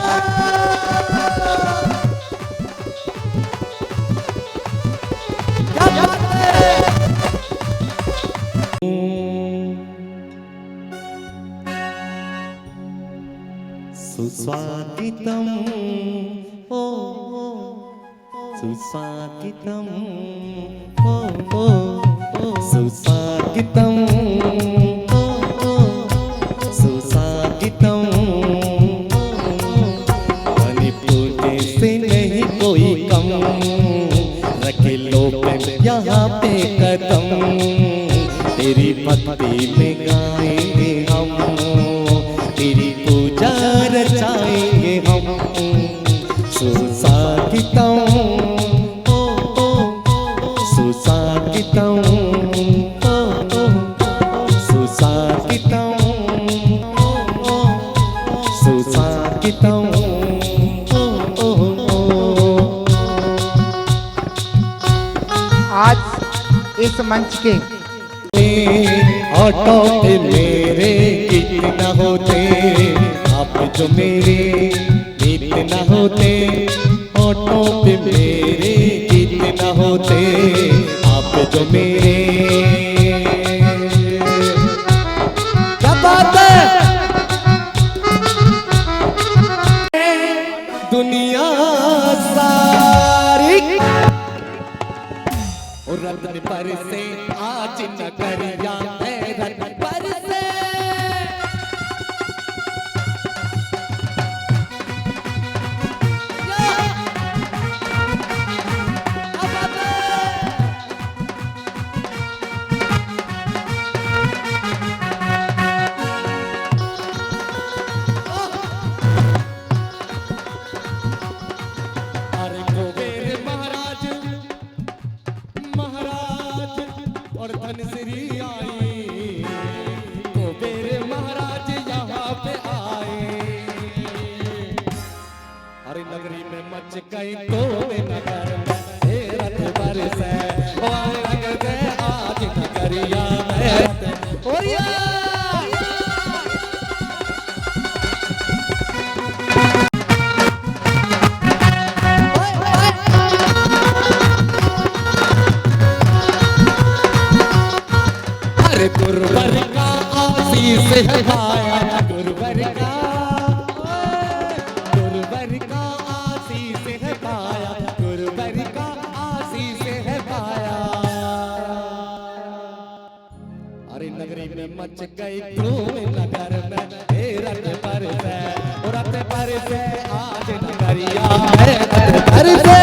सुस्वागतम ओ सुस्वागतम ओ सुस्वागतम सुस्वागतम बनी पूजे से नहीं कोई कम रख लो यहाँ पे कदम तेरी भक्ति में गाएंगे हम तेरी पूजा रचाएंगे हम सुसागितम ओ सुसागितम ओ सुसागितम ओ सुसागितम ओ आज इस मंच के ऑटो पे मेरे गीत न होते आप जो मेरे गीत न होते ऑटो पे मेरे गीत न होते आप जो मेरे क्या बात है दुनिया सारी और रतन पर से आज न करिया है रतन पर से अरे कुबेर महाराज महाराज और धनश्री आई कुबेर महाराज यहाँ पे आए अरे नगरी में मच गई कोवे नगर में हे रथ बरसे ओ आए नगर आज नगरिया में ओरिया गुरुवर का आशीष है पाया गुरुवर का आशीष है पाया गुरुवर का आशीष है पाया अरे नगरी में मच गई धूम नगर में हे रथ पर से रथ पर से आज नगरिया है रथ पर से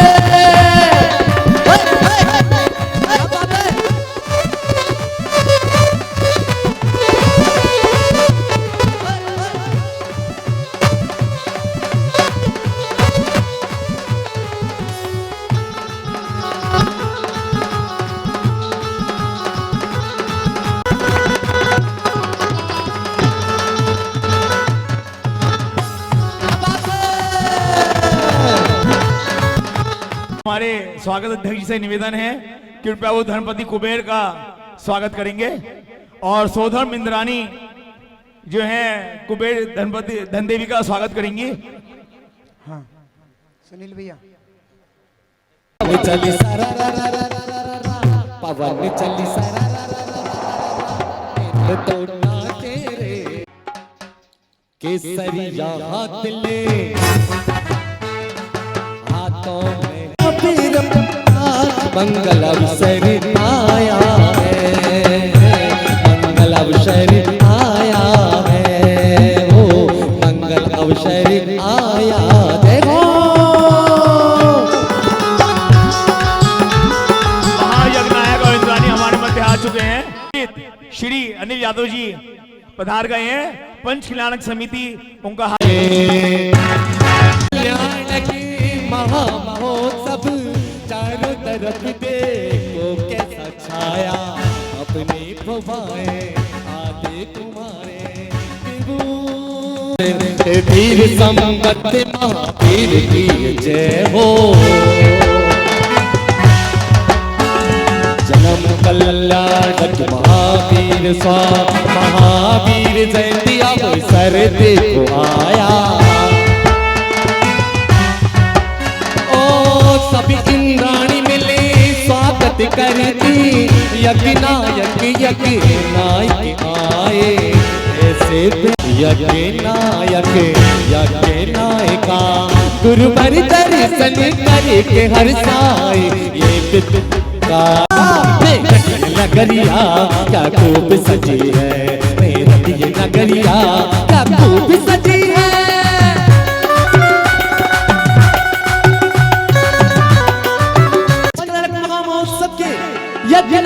हमारे स्वागत अध्यक्ष से निवेदन है कि कृपया वो धनपति कुबेर का स्वागत करेंगे और सोधर्म इंद्रानी जो है कुबेर धनपति धनदेवी का स्वागत करेंगी। हाँ सुनील भैया चली सारा पवन चली सारा तोड़ना तेरे केसरिया हाथ ले हाथों में मंगल अवसर आया है मंगल अवसर आया है ओ मंगल अवसर आया देखो महायज्ञनायक और इंद्रानी हमारे मध्य आ चुके हैं। श्री अनिल यादव जी पधार गए हैं। पंच कल्याणक समिति उनका कल्याण की महामहोत्सव चारों तरफ देखो कैसा छाया अपनी भवाएं आदि तुम्हारे वीर संबत महावीर की जय हो जन्म कल्याण महावीर स्वामी महावीर जयंती अवसर देखो आया सभी इंद्राणी मिले स्वागत करती यज्ञ नायक आए ऐसे यज्ञ नायका गुरुवर दर्शन करके हर साए ये का नगरिया क्या खूब सजी है मेरा ये नगरिया क्या खूब सजी है। महोत्सव के यज्ञ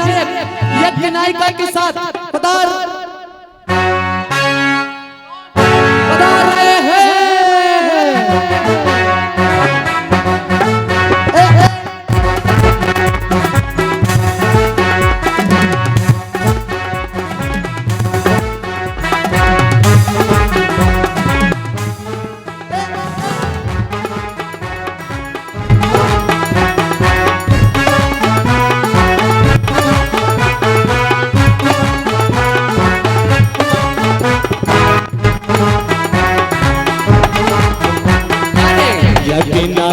नायिका के साथ पधार रहे हैं।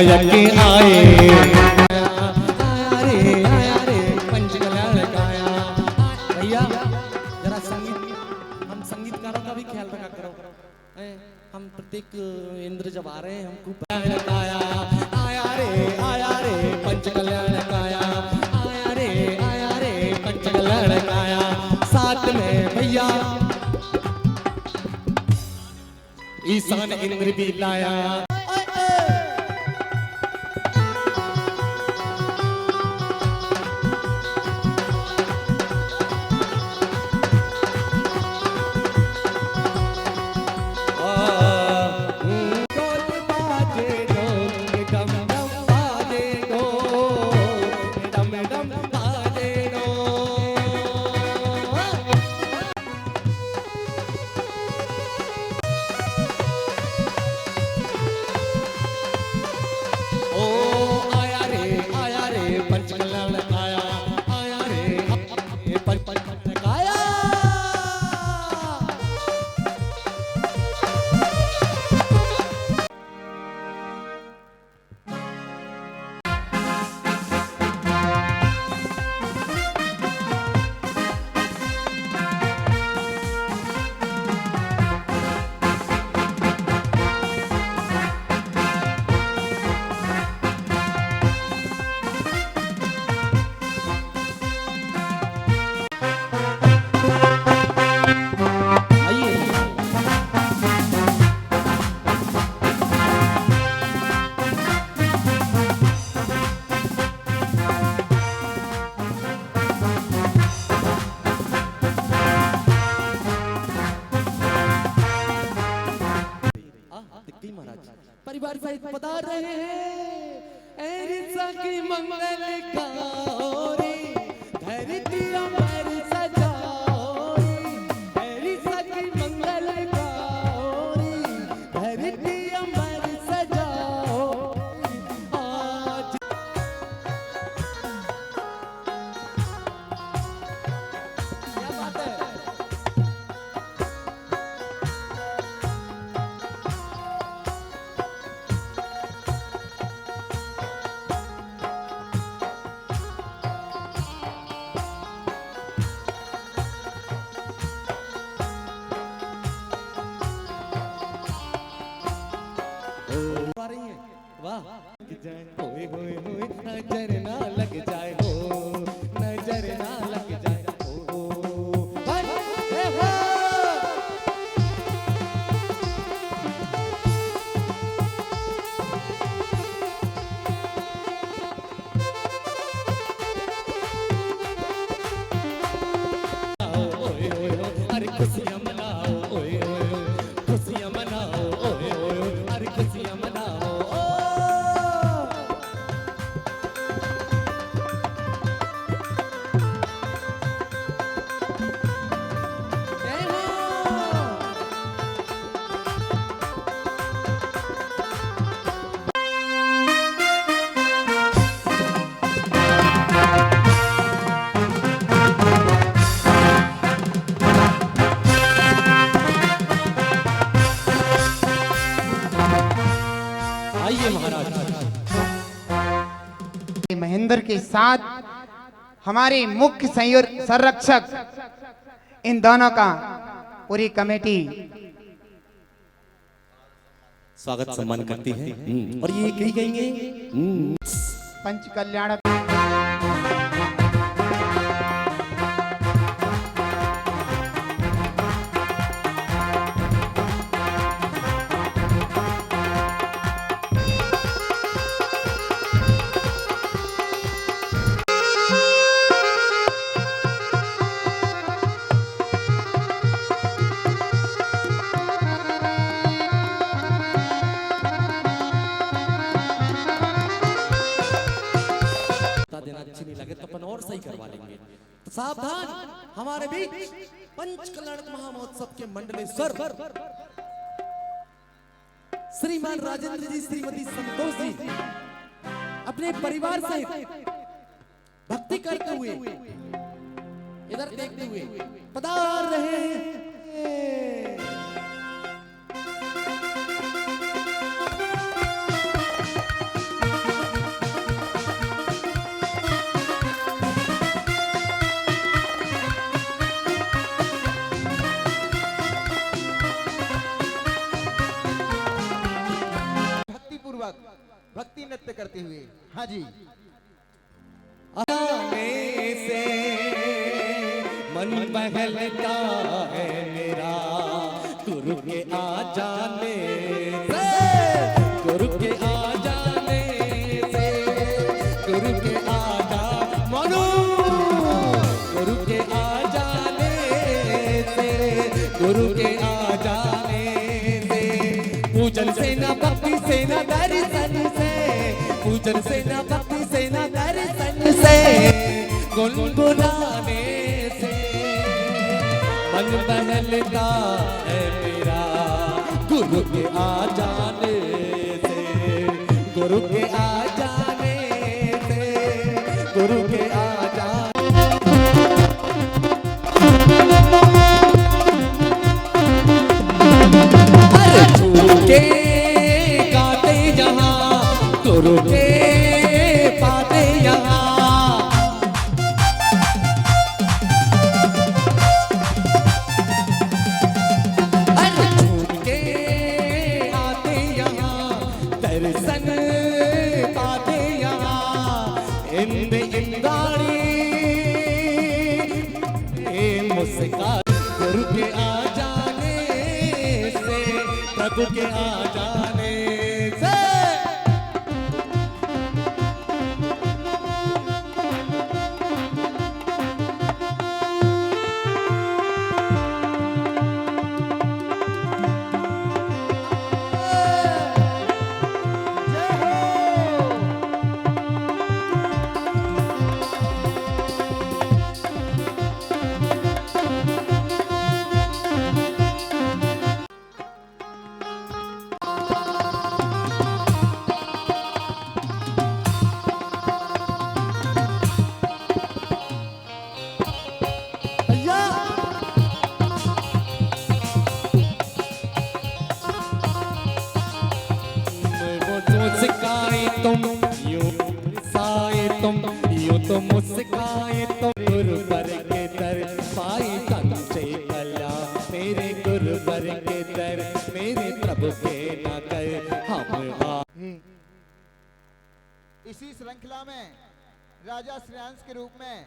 यज्ञ आए भैया जरा संगीत हम संगीतकारों का भी ख्याल रखा करो। हम प्रत्येक इंद्र जब आ रहे हैं हमको आया रे पंच कल्याण काया आया रे पंच कल्याण काया साथ में भैया ईशान इंद्र भी लाया। परिवार सहित पधार रहे हैं ऐसा की मंगल गौरी धरती अमर सजाओरी ऐसा की मंगल गौरी धरती अमर सजाओ आज। क्या बात है। वाह होए होए होए नजर ना लग जाए हो नजर ना लग जाए हो अरे खुशियां मनाओ ओए ओए खुशियां मनाओ ओए ओए अरे खुशियां मनाओ। महेंद्र के साथ हमारे मुख्य संरक्षक इन दोनों का पूरी कमेटी स्वागत सम्मान करती है और ये कही गएंगे पंच कल्याण देना अच्छी नहीं लगे तो अपन और सही करवा लेंगे। तो सावधान, हमारे बीच पंच कल्याण महामहोत्सव के मंडलेश्वर श्रीमान राजेंद्र जी श्रीमती संतोष जी अपने परिवार सहित भक्ति करते हुए इधर देखते हुए पधार रहे हैं। भक्ति नृत्य करते हुए। हाँ जी। आने से मन बहलता है मेरा, गुरु के आ जाने से, गुरु के आ जाने से, गुरु के आ जा मनु, गुरु के आ जाने से, गुरु के आ जाने से, पूजन से ना भक्ति से ना दर्शन से, पूजन से ना भक्ति से ना दर्शन से, गुनगुनाने से मन बहलता है मेरा, गुरु के आ जाने से, गुरु के आ जाने से, गुरु के आ जाने। अरे झूठे गाते यहाँ गुरु के पाते यहाँ, अरे झूठे आते यहाँ दर्शन पाते यहाँ, इंद इंदारी मुस्कान, गुरु के आ जाने से, प्रभु के आ जाने से। मुस्काए तुम यूं साए तुम यूं तो मुस्काए तुम, गुरु बर के दर पाई कंचे कला, मेरे गुरु बर के दर मेरे प्रभु के न कर हम आ। इसी श्रृंखला में राजा श्रेयांश के रूप में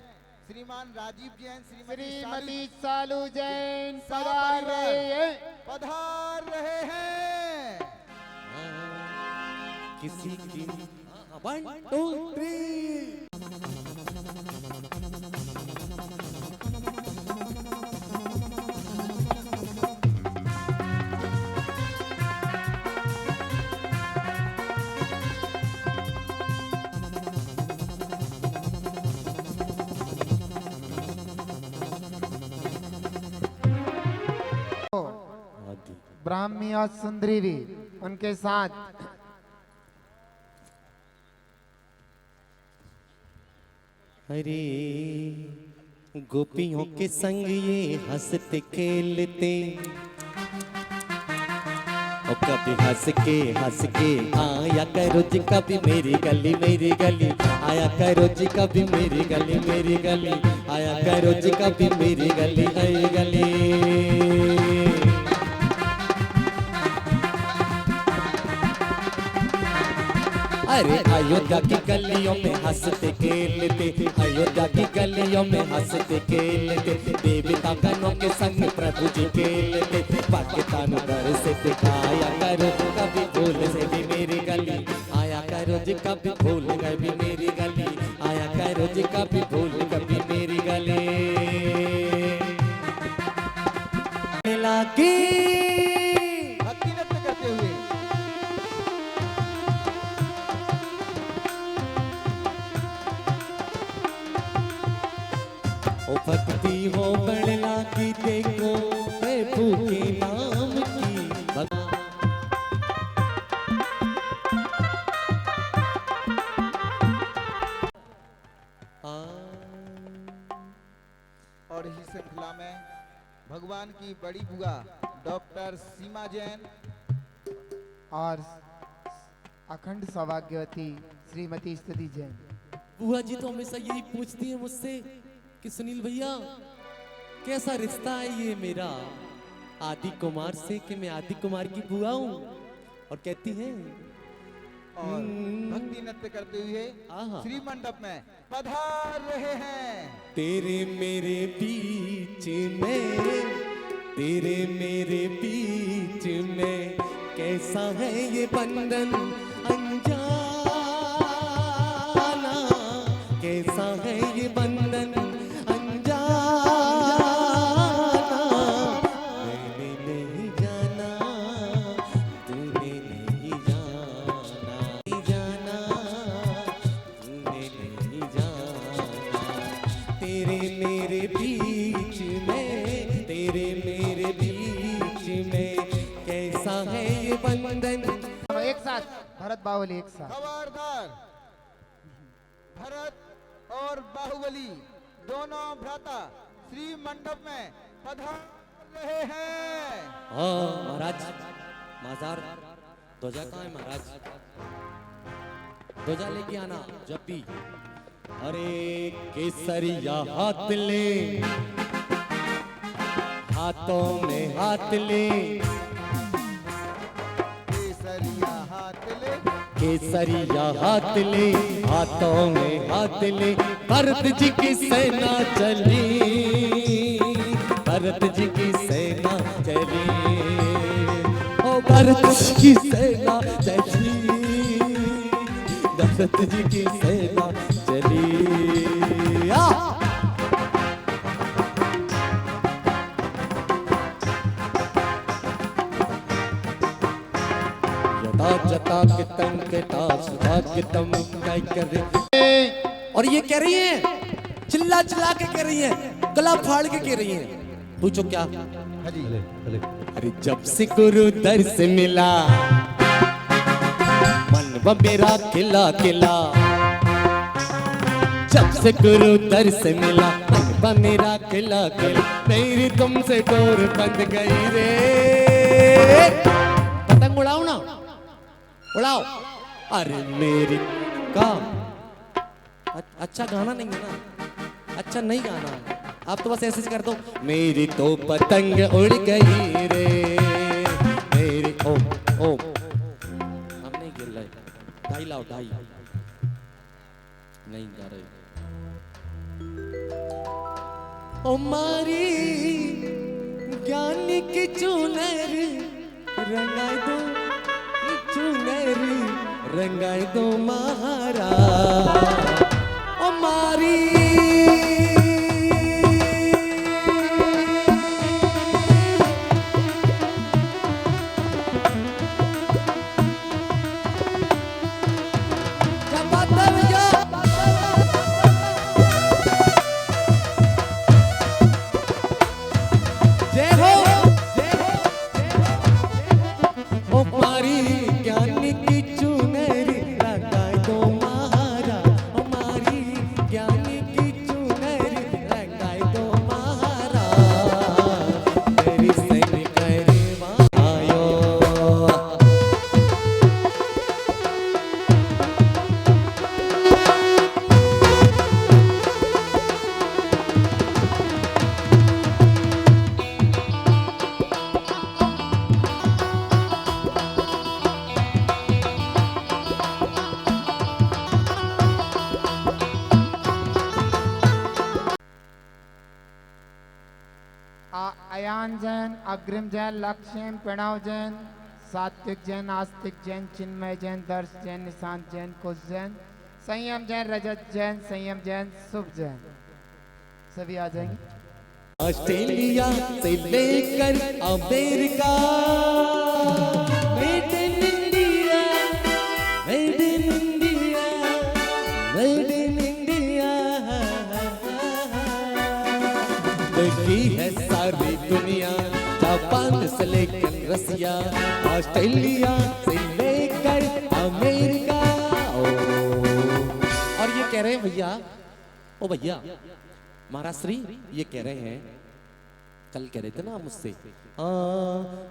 श्रीमान राजीव जैन, श्रीमती सालू जैन पधार रहे हैं। किसी की 1 2 3 ब्राह्मी और सुंदरी भी उनके साथ। अरे गोपियों के संग ये हंसते खेलते, और कभी हंस के आया करो जी कभी मेरी गली मेरी गली, आया करो जी कभी मेरी गली मेरी गली, आया करो जी कभी मेरी गली आई गली। अरे अयोध्या की गलियों में हंसते खेलते, अयोध्या की गलियों में हंसते खेलते, देवता गणों के संग प्रभु जी खेलते। पाकिस्तान घर से दिखाया करो कभी भूल से भी मेरी गली, आया करो जी कभी भूल कभी मेरी गली, आया करो जी कभी भूल कभी मेरी गली। लागी भक्ति नृत्य करते हुए ओ भक्ति हो बढ़ला की देखो प्रभु के नाम की और इसी श्रृंखला में भगवान की बड़ी बुआ डॉक्टर सीमा जैन और अखंड सौभाग्यवती श्रीमती स्तुति जैन। बुआ जी तो हमेशा यही पूछती है मुझसे कि सुनील भैया कैसा रिश्ता है ये मेरा आदि कुमार से, कि मैं आदि कुमार की बुआ हूँ। और कहती हैं और भक्ति नृत्य करते हुए आहा। श्री मंडप में पधार रहे हैं। तेरे मेरे बीच में, तेरे मेरे बीच में कैसा है ये बंधन अनजाना, कैसा है ये बंधन अनजाना। मैंने नहीं जाना, तूने नहीं जाना, नहीं जाना, तूने नहीं जाना। तेरे मेरे बीच में, तेरे मेरे बीच में कैसा है ये बंधन। एक साथ भरत बाहुबली एक साथ। खबरदार, भरत और बाहुबली दोनों भ्राता श्री मंडप में पधार रहे हैं। हाँ महाराज, माजार ध्वजा कहाँ है महाराज? ध्वजा लेके आना जब भी। अरे केसरिया हाथ ले, हाथों में हाथ ले, केसरिया हाथ ले, केसरिया हाथ ले, हाथों में हाथ ले। भरत जी की सेना चली, भरत जी की सेना चली, ओ भरत जी की सेना चली, भरत जी की सेना चली। यदा जता कितम केटा सुधा कितम काय करे। और ये कह रही है, चिल्ला चिल्ला के कह रही है, गला फाड़ के कह रही है। पूछो क्या? अरे जब से गुरु दर से मिला, मन व मेरा खिला खिला। जब से गुरु दर से मिला, मन व मेरा खिला खिला। मेरी तुमसे डोर बंद गई रे। पतंग उड़ाओ ना, उड़ाओ। अरे मेरी का अच्छा गाना नहीं है ना, अच्छा नहीं गाना। आप तो बस ऐसे कर दो, मेरी तो पतंग उड़ गई रे, मेरी ओ ओ हम नहीं गिर रहे। ढाई लाओ, ढाई नहीं गा रहे। ओ मारी ज्ञान की चुनर रंगाई दो, चुनर रंगाई दो महारा। ओ मारी अयान जैन, अग्रिम जैन, लक्ष्यम, प्रणव जैन, सात्विक जैन, आस्तिक जैन, चिन्मय जैन, दर्श जैन, निशांत जैन, कुश जैन, संयम जैन, रजत जैन, संयम जैन, शुभ जैन। सभी आ जाएंगे। ऑस्ट्रेलिया से लेकर America, made in India, made in India, made in India. देखी है सारी दुनिया, जापान से लेकर रसिया, ऑस्ट्रेलिया से लेकर अमेरिका। और ये कह रहे हैं भैया, ओ भैया महाराज श्री ये कह रहे हैं, कल कह रहे थे ना मुझसे,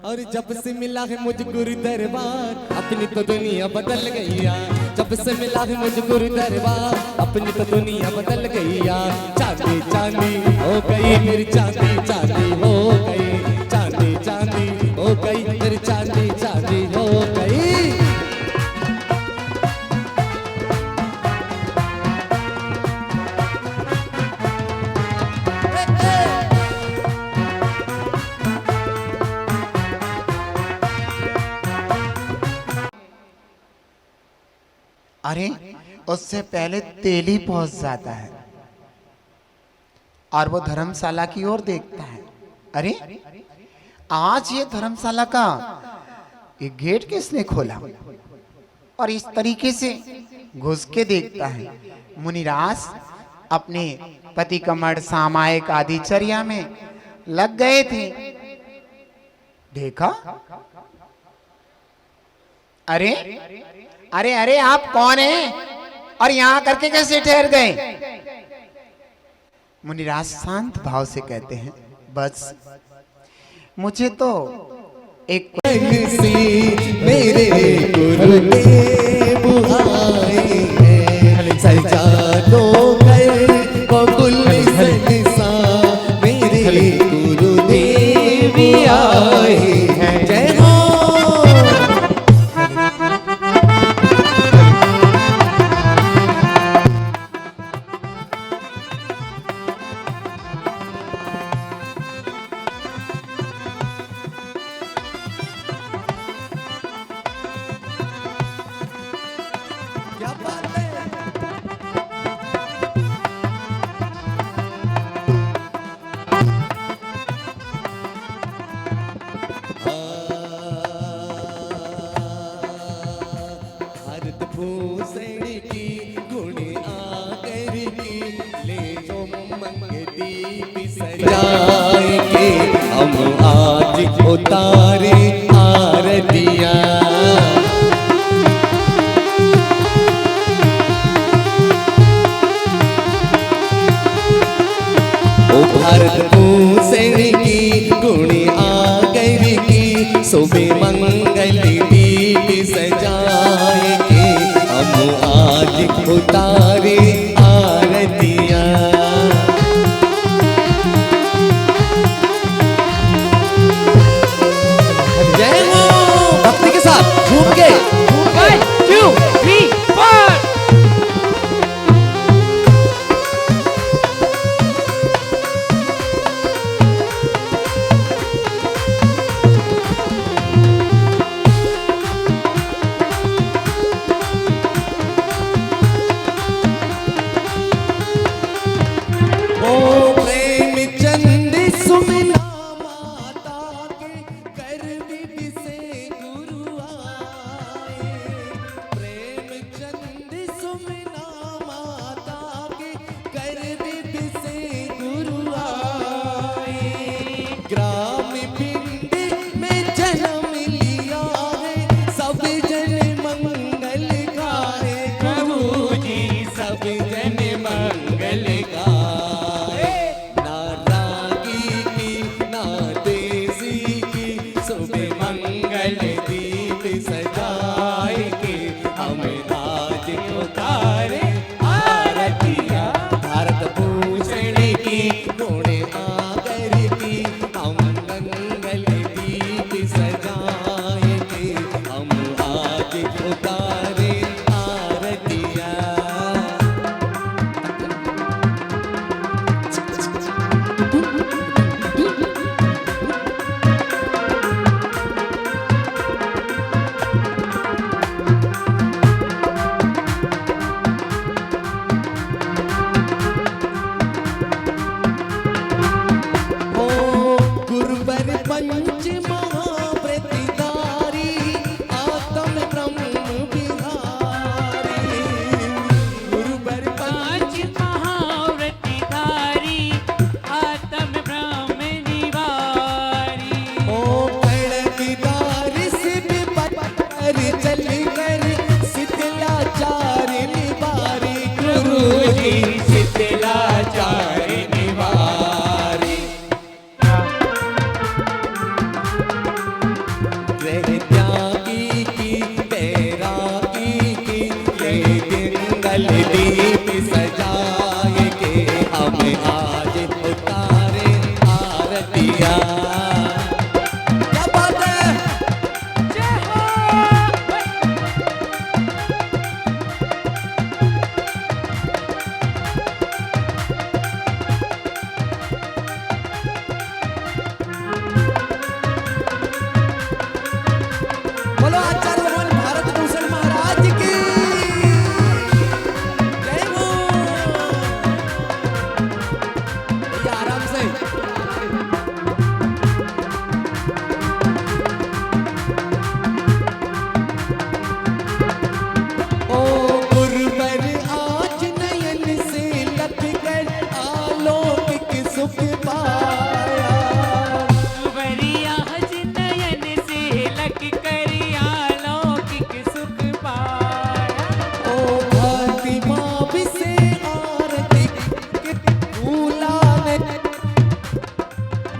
और जब से मिला है मुझ गुरु दरबार, अपनी तो दुनिया बदल गई यार। जब से मिला है मुझ गुरु दरबार, अपनी तो दुनिया बदल गई यार। चांदी चांदी हो गई मेरी, चांदी चांदी हो गई, चांदी चांदी हो गई मेरी, चांदी चांदी हो गई। अरे उससे पहले तेल ही पहुंच जाता है और वो धर्मशाला की ओर देखता है। अरे आज ये धर्मशाला का ये गेट किसने खोला? और इस तरीके से घुस के देखता है। मुनिराज अपने पति कमर सामायिक आदिचर्या में लग गए थे। देखा, अरे अरे अरे आप कौन हैं और यहां करके कैसे ठहर गए? मुनिराज शांत भाव से कहते हैं, बस मुझे तो एक मेरे गुरुदेव आए हैं, सजा दो कर बबुल सनसा, मेरे गुरुदेव आए हैं। जय हो। क्या बात है। भारत भूषण की गुण आकर की, ले जो मंगती बिसराए के, हम आज उतारे आरतियां। भारत भूषण की गुण आकर की, सुबह मंगल दीप सजाए के, हम आज उतारे आरतियां। जय हो। भक्ति के साथ झूम के 1 2 3 4। मंगल दीप सजाए के, हम आज उतारे दीप सजाए के हम आज उतारे आरतिया। क्या बात है। बोलो आचार्य भगवान भारत भूषण महाराज की जय हो। भैया आराम से। ओ गुरुवर आज नयन से लग कर आलौकिक सुख पाया। गुरुवरिया हज नयन से लग कर अलौकिक सुख पाया। ओ भांति माप से आरती फूला ने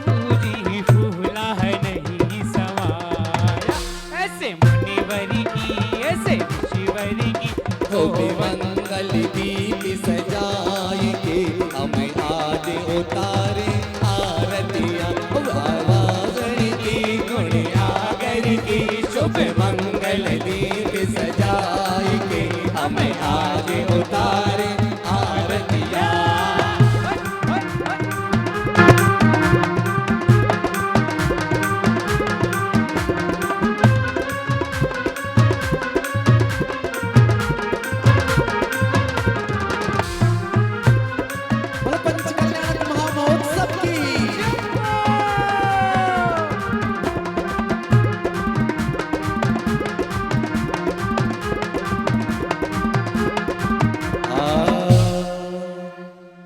पूरी फूला है नहीं समाया। ऐसे मुनिवरी की ऐसे ऋषिवरी की तो मंगल दीप सजाए के हम आज उतारे आरतिया। वाराणसी की गुण आगर की शुभ मंगल दीप सजाए के हम आज उतारे आरतिया। बोलो पंच कल्याण महामहोत्सव की।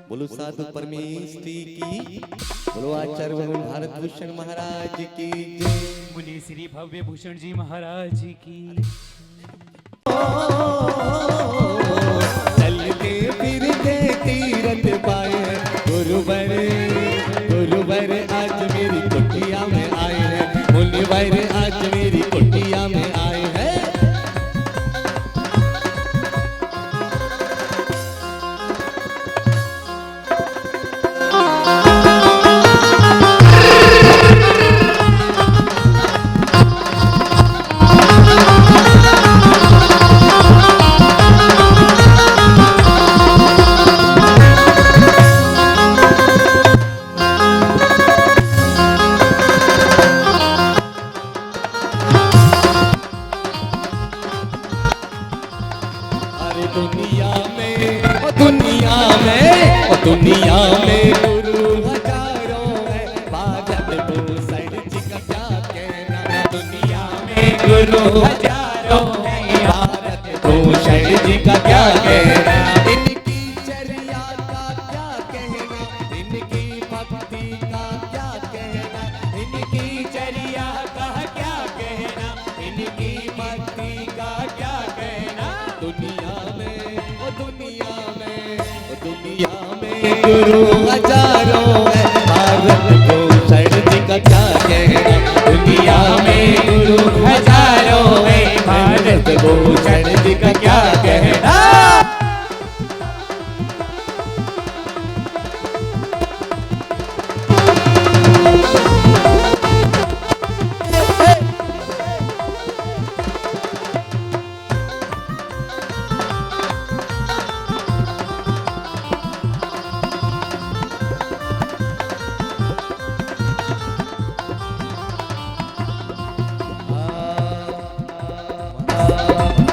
बोलो साधु परमेश्वरी की। बोलो आचार्य भगवान भारत भूषण महाराज की जय। मुनि श्री भव्य भूषण जी महाराज की। चलते फिरते तीरथ पाए गुरुवर। गुरुवर आज मेरी कुटिया में आए हैं। मुनिवर आज मेरी कुटिया में आए हैं। अरे दुनिया में ओ दुनिया में गुरु हजारों है। भारत भूषण जी का क्या कहना। दुनिया में गुरु हजारों है। भारत भूषण जी का क्या कहना। इनकी चर्या का क्या कहना। इनकी भक्ति का क्या कहना। इनकी चर्या का क्या कहना। इनकी भक्ति का क्या कहना। दुनिया में ओ दुनिया में ओ दुनिया में गुरु हजारों है। भारत भूषण जी का क्या कहना। दुनिया में गुरु हजारों है। भारत भूषण जी का क्या कहना।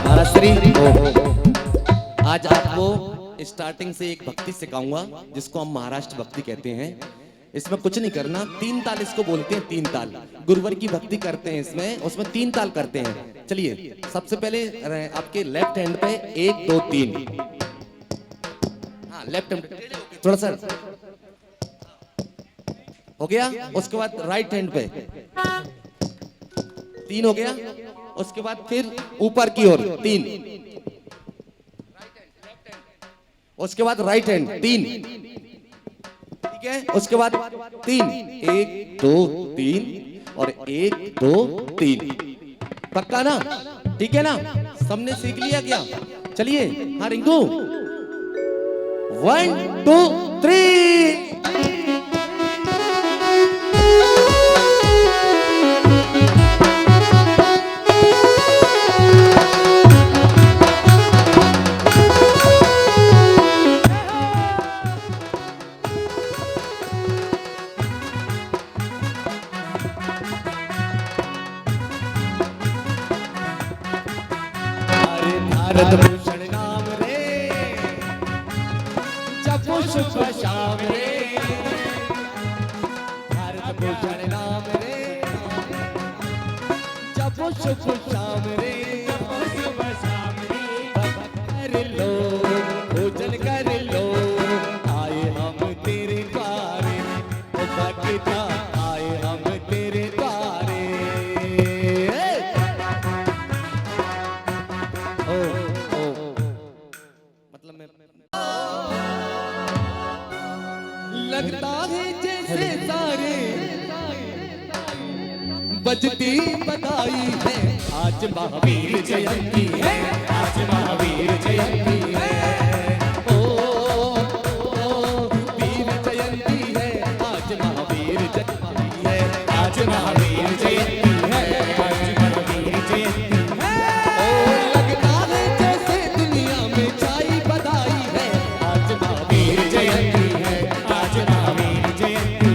महाराष्ट्री आज आपको स्टार्टिंग से एक भक्ति सिखाऊंगा जिसको हम महाराष्ट्र भक्ति कहते हैं। इसमें कुछ नहीं करना, 3 ताल इसको बोलते हैं। 3 ताल गुरुवर की भक्ति करते हैं इसमें, उसमें 3 ताल करते हैं। चलिए सबसे पहले आपके लेफ्ट हैंड पे 1 2 3। हाँ लेफ्ट हैंड थोड़ा सा हो गया। उसके बाद राइट हैंड पे 3 हो गया। उसके बाद फिर ऊपर की ओर 3। उसके बाद राइट हैंड 3। ठीक है। उसके बाद 3 1 2 3 और 1 2 3। पक्का ना? ठीक है ना? सबने सीख लिया क्या? चलिए हाँ रिंकू 1 2 3 भारत भूषण नाम रे जपो शुभ शाम रे भारत भूषण नाम रे जपो शुभ शाम रे शुभ शाम रे कर लो भोजन कर लो आए हम तेरे द्वारे ओ भक्ता आए हम तेरे द्वारे मतलब मैं लगता है जैसे सारे बजती बधाई है आज महावीर जयंती है आज महावीर जयंती है वीर जयंती है आज महावीर जयंती है आज महावीर जयंती है आज महावीर जयंती है लगता है जैसे दुनिया में छाई बधाई है आज महावीर जयंती है आज महावीर जयंती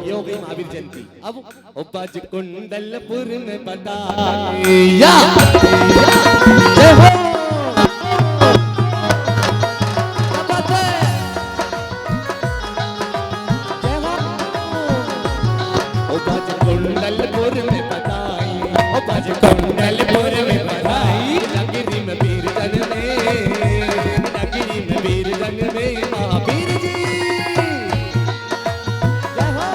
ये हो गई महावीर जयंती। अब बज कुंडलपुर में बधाइया जय हो कुंडलपुर में बधाई ओ बज कुंडलपुर में बधाई नगरी में वीर जन में नगरी में वीर जन में महावीर जी जय हो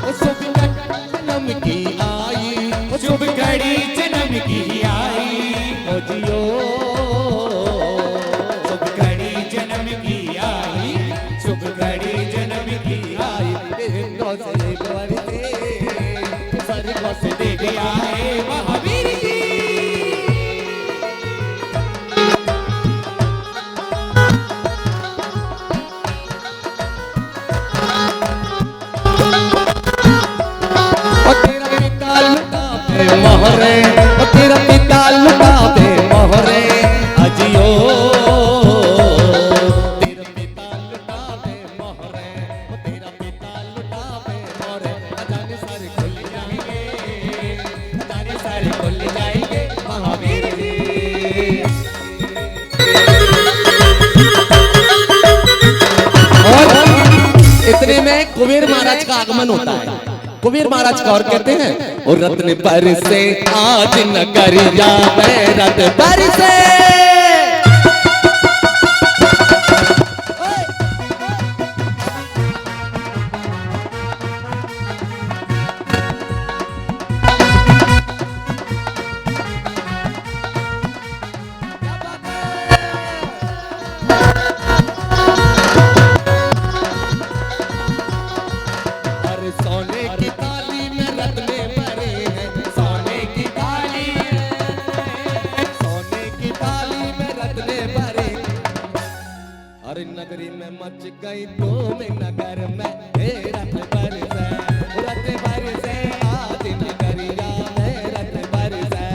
ओ शुभ जन्म की आई ओ शुभ घड़ी जन्म की आई ओ जियो से दे गया है महावीर जी तेरा पिता लुटा पे मोहरे तेरा पिता लुटा पे मोहरे अजियो तेरा पिता लुटा पे मोहरे तेरा पिता लुटा पे मोहरे अजाने सारे खुल जाएंगे अजाने सारे खुल जाएंगे महावीर जी। और इतने में कुबेर महाराज का आगमन होता है। कुबेर महाराज का और कहते हैं और रत्न पर से आज नगरिया में रत्न पर से सोने की थाली में रत्ने भरे हैं सोने की थाली में रत्ने भरे हर नगरी में मच गई धूम नगर में हे रत्न बरसे आज नगरिया में रत्न बरसे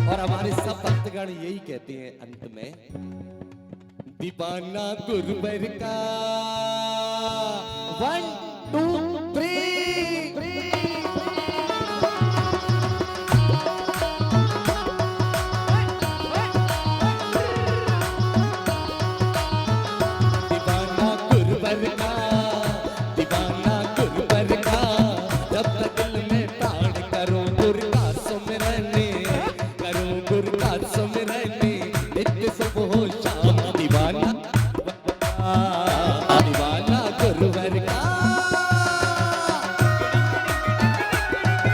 और हमारे सब भक्तगण यही कहते हैं अंत में दीवाना गुरुवर का 1 2